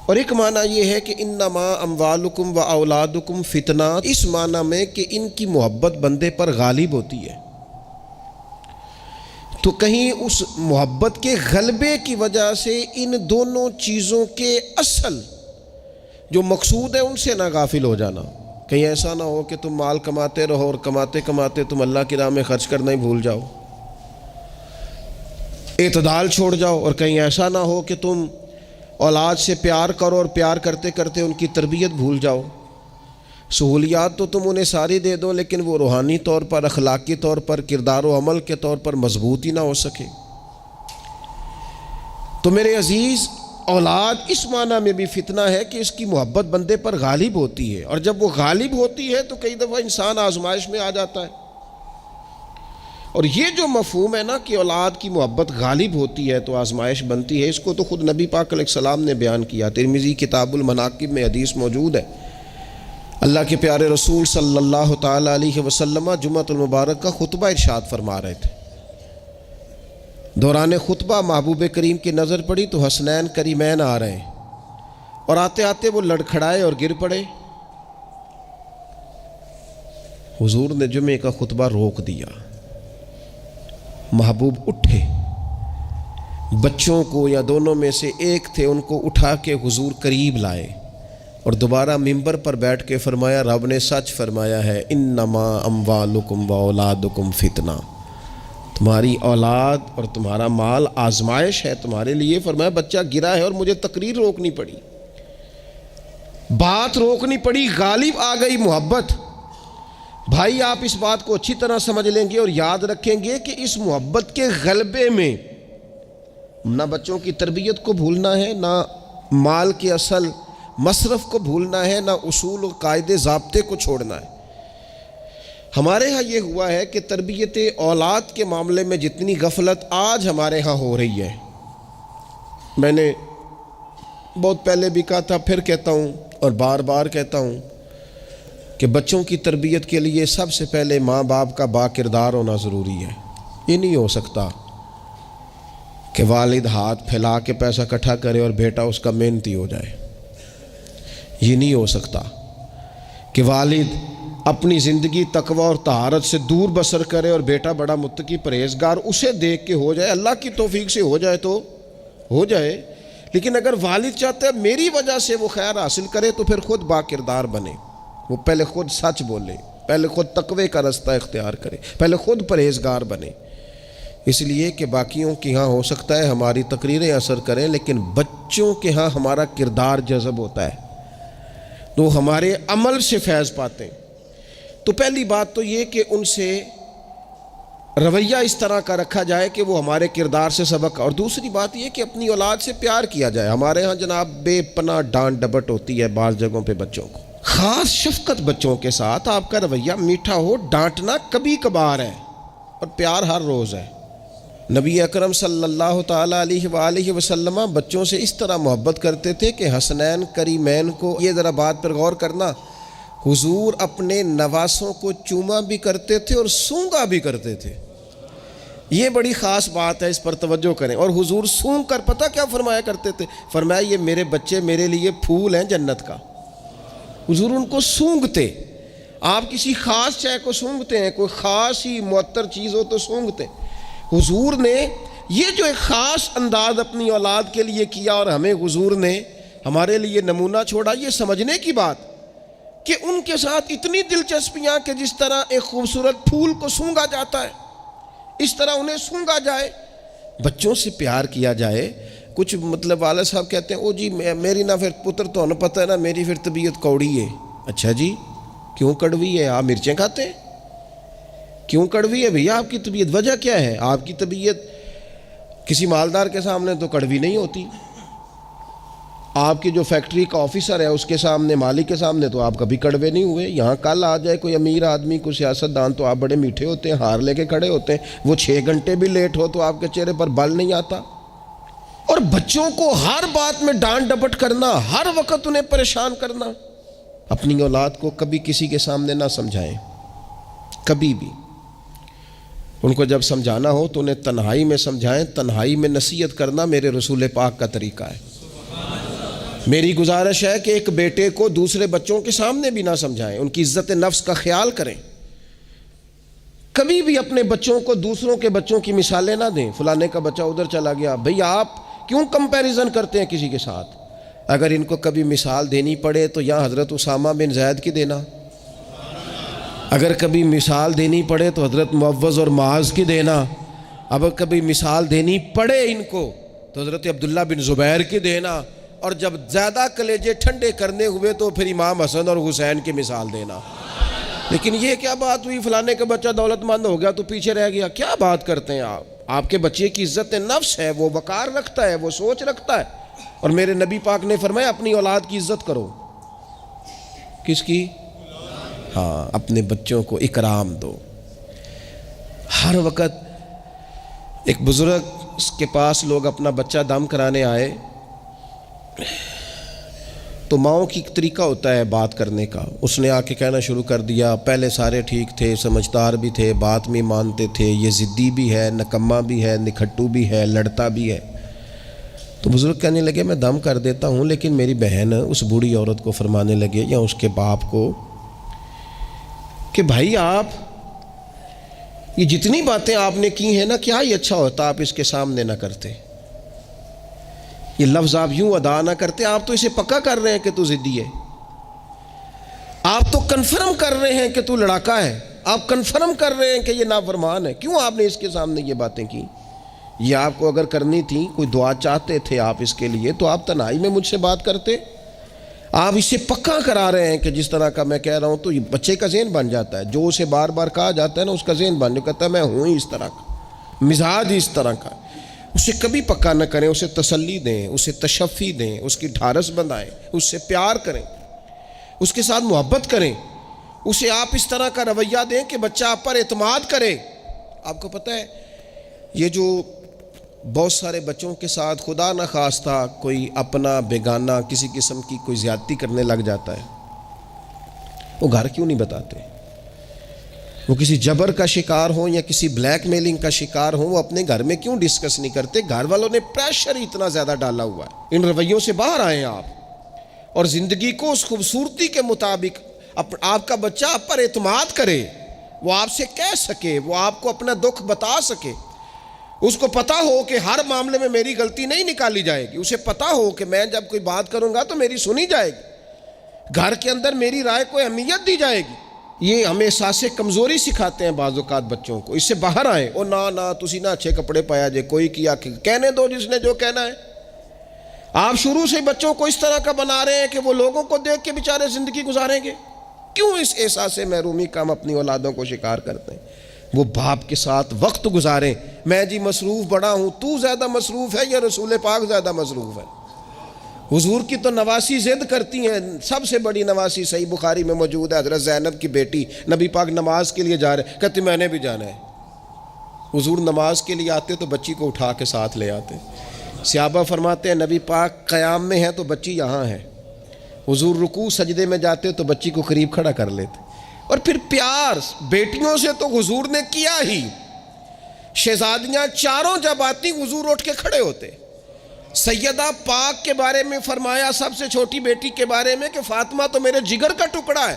اور ایک معنی یہ ہے کہ انما اموالکم و اولادکم فتنہ، اس معنی میں کہ ان کی محبت بندے پر غالب ہوتی ہے، تو کہیں اس محبت کے غلبے کی وجہ سے ان دونوں چیزوں کے اصل جو مقصود ہے ان سے نہ غافل ہو جانا۔ کہیں ایسا نہ ہو کہ تم مال کماتے رہو اور کماتے کماتے تم اللہ کی راہ میں خرچ کرنا ہی بھول جاؤ، اعتدال چھوڑ جاؤ، اور کہیں ایسا نہ ہو کہ تم اولاد سے پیار کرو اور پیار کرتے کرتے ان کی تربیت بھول جاؤ۔ سہولیات تو تم انہیں ساری دے دو لیکن وہ روحانی طور پر، اخلاقی طور پر، کردار و عمل کے طور پر مضبوط ہی نہ ہو سکے۔ تو میرے عزیز، اولاد اس معنی میں بھی فتنہ ہے کہ اس کی محبت بندے پر غالب ہوتی ہے، اور جب وہ غالب ہوتی ہے تو کئی دفعہ انسان آزمائش میں آ جاتا ہے۔ اور یہ جو مفہوم ہے نا کہ اولاد کی محبت غالب ہوتی ہے تو آزمائش بنتی ہے، اس کو تو خود نبی پاک علیہ السلام نے بیان کیا۔ ترمذی کتاب المناقب میں حدیث موجود ہے، اللہ کے پیارے رسول صلی اللہ تعالیٰ علیہ وسلم جمعۃ المبارک کا خطبہ ارشاد فرما رہے تھے۔ دوران خطبہ محبوب کریم کی نظر پڑی تو حسنین کریمین آ رہے ہیں، اور آتے آتے وہ لڑکھڑائے اور گر پڑے۔ حضور نے جمعے کا خطبہ روک دیا، محبوب اٹھے، بچوں کو یا دونوں میں سے ایک تھے ان کو اٹھا کے حضور قریب لائے، اور دوبارہ ممبر پر بیٹھ کے فرمایا رب نے سچ فرمایا ہے انما اموالکم و اولادکم فتنہ، تمہاری اولاد اور تمہارا مال آزمائش ہے تمہارے لیے۔ فرمایا بچہ گرا ہے اور مجھے تقریر روکنی پڑی، بات روکنی پڑی، غالب آ گئی محبت۔ بھائی آپ اس بات کو اچھی طرح سمجھ لیں گے اور یاد رکھیں گے کہ اس محبت کے غلبے میں نہ بچوں کی تربیت کو بھولنا ہے، نہ مال کے اصل مصرف کو بھولنا ہے، نہ اصول و قاعدے ضابطے کو چھوڑنا ہے۔ ہمارے ہاں یہ ہوا ہے کہ تربیت اولاد کے معاملے میں جتنی غفلت آج ہمارے ہاں ہو رہی ہے، میں نے بہت پہلے بھی کہا تھا، پھر کہتا ہوں اور بار بار کہتا ہوں کہ بچوں کی تربیت کے لیے سب سے پہلے ماں باپ کا با کردار ہونا ضروری ہے۔ یہ نہیں ہو سکتا کہ والد ہاتھ پھیلا کے پیسہ اکٹھا کرے اور بیٹا اس کا محنتی ہو جائے۔ یہ نہیں ہو سکتا کہ والد اپنی زندگی تقوی اور طہارت سے دور بسر کرے اور بیٹا بڑا متقی پرہیزگار اسے دیکھ کے ہو جائے۔ اللہ کی توفیق سے ہو جائے تو ہو جائے، لیکن اگر والد چاہتا ہے میری وجہ سے وہ خیر حاصل کرے تو پھر خود با کردار بنے، وہ پہلے خود سچ بولے، پہلے خود تقوی کا رستہ اختیار کرے، پہلے خود پرہیزگار بنے۔ اس لیے کہ باقیوں کے ہاں ہو سکتا ہے ہماری تقریریں اثر کریں، لیکن بچوں کے ہاں ہمارا کردار جذب ہوتا ہے تو ہمارے عمل سے فیض پاتے ہیں۔ تو پہلی بات تو یہ کہ ان سے رویہ اس طرح کا رکھا جائے کہ وہ ہمارے کردار سے سبق، اور دوسری بات یہ کہ اپنی اولاد سے پیار کیا جائے۔ ہمارے ہاں جناب بے پناہ ڈانٹ ڈپٹ ہوتی ہے بعض جگہوں پہ بچوں کو، خاص شفقت بچوں کے ساتھ آپ کا رویہ میٹھا ہو، ڈانٹنا کبھی کبھار ہے اور پیار ہر روز ہے۔ نبی اکرم صلی اللہ تعالیٰ علیہ وآلہ وسلم بچوں سے اس طرح محبت کرتے تھے کہ حسنین کریمین کو، یہ ذرا بات پر غور کرنا، حضور اپنے نواسوں کو چوما بھی کرتے تھے اور سونگا بھی کرتے تھے۔ یہ بڑی خاص بات ہے، اس پر توجہ کریں۔ اور حضور سونگ کر پتہ کیا فرمایا کرتے تھے؟ فرمایا یہ میرے بچے میرے لیے پھول ہیں جنت کا۔ حضور ان کو سونگتے۔ آپ کسی خاص شے کو سونگتے ہیں، کوئی خاص ہی معطر چیز ہو تو سونگتے۔ حضور نے یہ جو ایک خاص انداز اپنی اولاد کے لیے کیا اور ہمیں حضور نے ہمارے لیے نمونہ چھوڑا، یہ سمجھنے کی بات کہ ان کے ساتھ اتنی دلچسپیاں کہ جس طرح ایک خوبصورت پھول کو سونگا جاتا ہے اس طرح انہیں سونگا جائے، بچوں سے پیار کیا جائے۔ کچھ مطلب والد صاحب کہتے ہیں او جی میری نہ پھر پتر تو انہیں پتہ ہے نا میری پھر طبیعت کوڑی ہے۔ اچھا جی کیوں کڑوی ہے؟ آپ مرچیں کھاتے ہیں؟ کیوں کڑوی ہے بھیا آپ کی طبیعت؟ وجہ کیا ہے؟ آپ کی طبیعت کسی مالدار کے سامنے تو کڑوی نہیں ہوتی، آپ کی جو فیکٹری کا آفیسر ہے اس کے سامنے، مالک کے سامنے تو آپ کبھی کڑوے نہیں ہوئے۔ یہاں کل آ جائے کوئی امیر آدمی، کوئی سیاست دان تو آپ بڑے میٹھے ہوتے ہیں، ہار لے کے کھڑے ہوتے ہیں۔ وہ 6 گھنٹے بھی لیٹ ہو تو آپ کے چہرے پر بل نہیں آتا۔ اور بچوں کو ہر بات میں ڈانٹ ڈپٹ کرنا، ہر وقت انہیں پریشان کرنا۔ اپنی اولاد کو کبھی کسی کے سامنے نہ سمجھائیں، کبھی بھی۔ ان کو جب سمجھانا ہو تو انہیں تنہائی میں سمجھائیں۔ تنہائی میں نصیحت کرنا میرے رسول پاک کا طریقہ ہے۔ میری گزارش ہے کہ ایک بیٹے کو دوسرے بچوں کے سامنے بھی نہ سمجھائیں، ان کی عزت نفس کا خیال کریں۔ کبھی بھی اپنے بچوں کو دوسروں کے بچوں کی مثالیں نہ دیں، فلانے کا بچہ ادھر چلا گیا۔ بھئی آپ کیوں کمپیریزن کرتے ہیں کسی کے ساتھ؟ اگر ان کو کبھی مثال دینی پڑے تو یہاں حضرت اسامہ بن زید کی دینا، اگر کبھی مثال دینی پڑے تو حضرت معوذ اور معاذ کی دینا، اگر کبھی مثال دینی پڑے ان کو تو حضرت عبداللہ بن زبیر کی دینا، اور جب زیادہ کلیجے ٹھنڈے کرنے ہوئے تو پھر امام حسن اور حسین کی مثال دینا۔ لیکن یہ کیا بات ہوئی فلانے کا بچہ دولت مند ہو گیا تو پیچھے رہ گیا؟ کیا بات کرتے ہیں آپ؟ آپ کے بچے کی عزت نفس ہے، وہ وقار رکھتا ہے، وہ سوچ رکھتا ہے۔ اور میرے نبی پاک نے فرمایا اپنی اولاد کی عزت کرو۔ کس کی؟ ہاں، اپنے بچوں کو اکرام دو۔ ہر وقت ایک بزرگ کے پاس لوگ اپنا بچہ دم کرانے آئے تو ماؤں کی ایک طریقہ ہوتا ہے بات کرنے کا۔ اس نے آ کے کہنا شروع کر دیا، پہلے سارے ٹھیک تھے، سمجھدار بھی تھے، بات میں مانتے تھے، یہ ضدی بھی ہے، نکما بھی ہے، نکھٹو بھی ہے، لڑتا بھی ہے۔ تو بزرگ کہنے لگے میں دم کر دیتا ہوں، لیکن میری بہن اس بوڑھی عورت کو فرمانے لگے یا اس کے باپ کو کہ بھائی آپ یہ جتنی باتیں آپ نے کی ہیں نا، کیا ہی اچھا ہوتا آپ اس کے سامنے نہ کرتے، یہ لفظ آپ یوں ادا نہ کرتے، آپ تو اسے پکا کر رہے ہیں کہ تو ضدی ہے۔ آپ تو کنفرم کر رہے ہیں کہ تو لڑاکا ہے، آپ کنفرم کر رہے ہیں کہ یہ نافرمان ہے، کیوں آپ نے اس کے سامنے یہ باتیں کی؟ یہ آپ کو اگر کرنی تھی، کوئی دعا چاہتے تھے آپ اس کے لیے، تو آپ تنہائی میں مجھ سے بات کرتے۔ آپ اسے پکا کرا رہے ہیں کہ جس طرح کا میں کہہ رہا ہوں، تو یہ بچے کا ذہن بن جاتا ہے، جو اسے بار بار کہا جاتا ہے نا، اس کا ذہن بن جو کہتا ہے میں ہوں ہی اس طرح کا، مزاج اس طرح کا۔ اسے کبھی پکا نہ کریں، اسے تسلی دیں، اسے تشفی دیں، اس کی ڈھارس بندھائیں، اس سے پیار کریں، اس کے ساتھ محبت کریں، اسے آپ اس طرح کا رویہ دیں کہ بچہ آپ پر اعتماد کرے۔ آپ کو پتہ ہے یہ جو بہت سارے بچوں کے ساتھ خدا نہ خواستہ کوئی اپنا بیگانہ کسی قسم کی کوئی زیادتی کرنے لگ جاتا ہے، وہ گھر کیوں نہیں بتاتے؟ وہ کسی جبر کا شکار ہوں یا کسی بلیک میلنگ کا شکار ہوں، وہ اپنے گھر میں کیوں ڈسکس نہیں کرتے؟ گھر والوں نے پریشر اتنا زیادہ ڈالا ہوا ہے۔ ان رویوں سے باہر آئیں آپ، اور زندگی کو اس خوبصورتی کے مطابق آپ کا بچہ آپ پر اعتماد کرے، وہ آپ سے کہہ سکے، وہ آپ کو اپنا دکھ بتا سکے، اس کو پتہ ہو کہ ہر معاملے میں میری غلطی نہیں نکالی جائے گی، اسے پتہ ہو کہ میں جب کوئی بات کروں گا تو میری سنی جائے گی، گھر کے اندر میری رائے کو اہمیت دی جائے گی۔ یہ ہمیں احساس کمزوری سکھاتے ہیں بعض اوقات بچوں کو۔ اس سے باہر آئیں۔ او نہ تسی نہ اچھے کپڑے پایا جے، کوئی کیا کہنے دو جس نے جو کہنا ہے۔ آپ شروع سے بچوں کو اس طرح کا بنا رہے ہیں کہ وہ لوگوں کو دیکھ کے بیچارے زندگی گزاریں گے۔ کیوں اس احساس محرومی کا ہم اپنی اولادوں کو شکار کرتے ہیں؟ وہ باپ کے ساتھ وقت گزاریں۔ میں جی مصروف بڑا ہوں، تو زیادہ مصروف ہے یا رسول پاک زیادہ مصروف ہے؟ حضور کی تو نواسی ضد کرتی ہیں، سب سے بڑی نواسی صحیح بخاری میں موجود ہے، حضرت زینب کی بیٹی، نبی پاک نماز کے لیے جا رہے، کہتے میں نے بھی جانا ہے۔ حضور نماز کے لیے آتے تو بچی کو اٹھا کے ساتھ لے آتے۔ صحابہ فرماتے ہیں نبی پاک قیام میں ہے تو بچی یہاں ہے، حضور رکوع سجدے میں جاتے تو بچی کو قریب کھڑا کر لیتے۔ اور پھر پیار بیٹیوں سے تو حضور نے کیا ہی، شہزادیاں چاروں جب آتی حضور اٹھ کے کھڑے ہوتے۔ سیدہ پاک کے بارے میں فرمایا، سب سے چھوٹی بیٹی کے بارے میں، کہ فاطمہ تو میرے جگر کا ٹکڑا ہے۔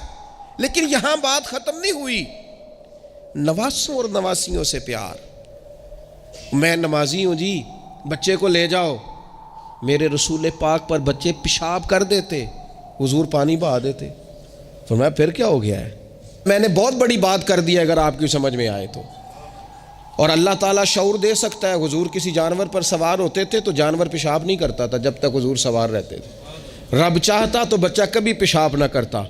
لیکن یہاں بات ختم نہیں ہوئی، نواسوں اور نواسیوں سے پیار۔ میں نمازی ہوں جی، بچے کو لے جاؤ۔ میرے رسول پاک پر بچے پیشاب کر دیتے، حضور پانی بہا دیتے۔ فرمایا پھر کیا ہو گیا ہے؟ میں نے بہت بڑی بات کر دی ہے اگر آپ کی سمجھ میں آئے تو۔ اور اللہ تعالیٰ شعور دے سکتا ہے۔ حضور کسی جانور پر سوار ہوتے تھے تو جانور پیشاب نہیں کرتا تھا جب تک حضور سوار رہتے تھے۔ رب چاہتا تو بچہ کبھی پیشاب نہ کرتا۔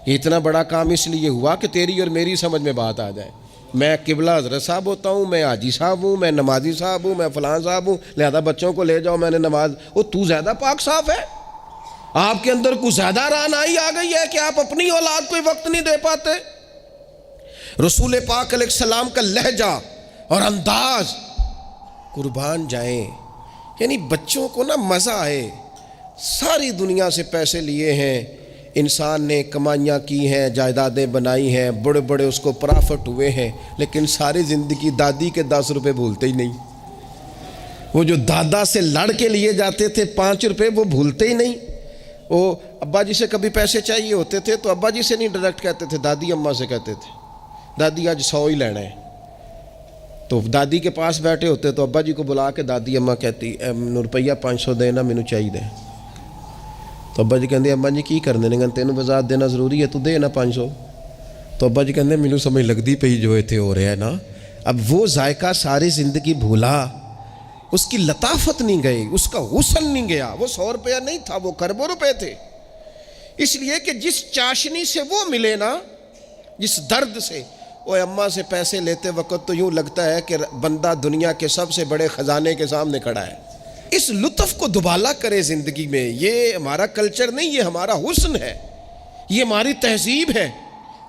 یہ اتنا بڑا کام اس لیے ہوا کہ تیری اور میری سمجھ میں بات آ جائے۔ میں قبلہ حضرت صاحب ہوتا ہوں، میں حاجی صاحب ہوں، میں نمازی صاحب ہوں، میں فلاں صاحب ہوں، لہذا بچوں کو لے جاؤ، میں نے نماز۔ وہ تو زیادہ پاک صاف ہے؟ آپ کے اندر کچھ زیادہ رعنائی آ گئی ہے کہ آپ اپنی اولاد کو وقت نہیں دے پاتے؟ رسول پاک علیہ السلام کا لہجہ اور انداز، قربان جائیں، یعنی بچوں کو نا مزہ آئے۔ ساری دنیا سے پیسے لیے ہیں انسان نے، کمائیاں کی ہیں، جائیدادیں بنائی ہیں، بڑے بڑے اس کو پرافٹ ہوئے ہیں، لیکن ساری زندگی دادی کے 10 روپے بھولتے ہی نہیں۔ وہ جو دادا سے لڑ کے لیے جاتے تھے 5 روپے، وہ بھولتے ہی نہیں۔ وہ ابا جی سے کبھی پیسے چاہیے ہوتے تھے تو ابا جی سے نہیں ڈائریکٹ کہتے تھے، دادی اماں سے کہتے تھے، دادی آج 100 ہی لینا ہے۔ تو دادی کے پاس بیٹھے ہوتے تو ابا جی کو بلا کے دادی اماں کہتی روپیہ 500 دینا مینوں چاہیے۔ تو ابا جی کہتے اماں جی کی کرنے نے، تینوں وضاحت دینا ضروری ہے، تو دے نا 500۔ تو ابا جی کہتے مینوں سمجھ لگتی پئی جو اتنے ہو رہا ہے نا۔ اب وہ ذائقہ ساری زندگی بھولا، اس کی لطافت نہیں گئی، اس کا حسن نہیں گیا۔ وہ 100 روپیہ نہیں تھا، وہ کروڑوں روپے تھے۔ اس لیے کہ جس چاشنی سے وہ ملے نا، جس درد سے، وہ اماں سے پیسے لیتے وقت تو یوں لگتا ہے کہ بندہ دنیا کے سب سے بڑے خزانے کے سامنے کھڑا ہے۔ اس لطف کو دوبالا کرے زندگی میں۔ یہ ہمارا کلچر نہیں، یہ ہمارا حسن ہے، یہ ہماری تہذیب ہے۔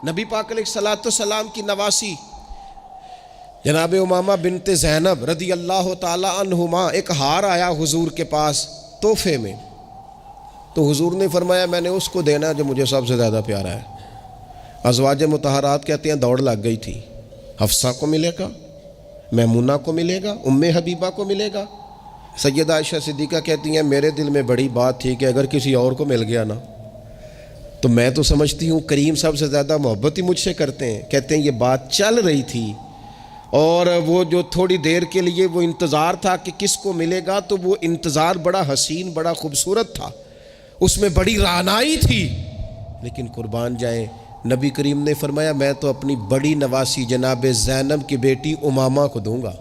نبی پاک علیہ الصلوۃ والسلام کی نواسی جناب امامہ بنت زینب رضی اللہ تعالی عنہما، ایک ہار آیا حضور کے پاس تحفے میں، تو حضور نے فرمایا میں نے اس کو دینا جو مجھے سب سے زیادہ پیارا ہے۔ ازواج مطہرات کہتے ہیں دوڑ لگ گئی تھی، حفصہ کو ملے گا، میمونہ کو ملے گا، ام حبیبہ کو ملے گا۔ سیدہ عائشہ صدیقہ کہتی ہیں میرے دل میں بڑی بات تھی کہ اگر کسی اور کو مل گیا نا تو میں تو سمجھتی ہوں کریم سب سے زیادہ محبت ہی مجھ سے کرتے ہیں۔ کہتے ہیں یہ بات چل رہی تھی، اور وہ جو تھوڑی دیر کے لیے وہ انتظار تھا کہ کس کو ملے گا، تو وہ انتظار بڑا حسین، بڑا خوبصورت تھا، اس میں بڑی رعنائی تھی، لیکن قربان جائیں نبی کریم نے فرمایا میں تو اپنی بڑی نواسی جناب زینب کی بیٹی امامہ کو دوں گا،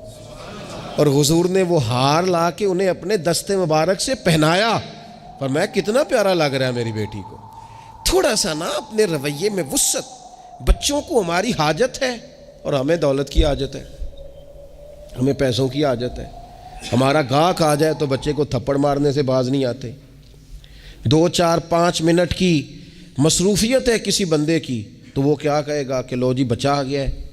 اور حضور نے وہ ہار لا کے انہیں اپنے دستے مبارک سے پہنایا، فرمایا کتنا پیارا لگ رہا ہے میری بیٹی کو۔ تھوڑا سا نا اپنے رویے میں وسعت، بچوں کو ہماری حاجت ہے اور ہمیں دولت کی حاجت ہے، ہمیں پیسوں کی حاجت ہے۔ ہمارا گاہک آ جائے تو بچے کو تھپڑ مارنے سے باز نہیں آتے۔ 2 4 5 منٹ کی مصروفیت ہے کسی بندے کی تو وہ کیا کہے گا کہ لو جی بچہ آ گیا ہے،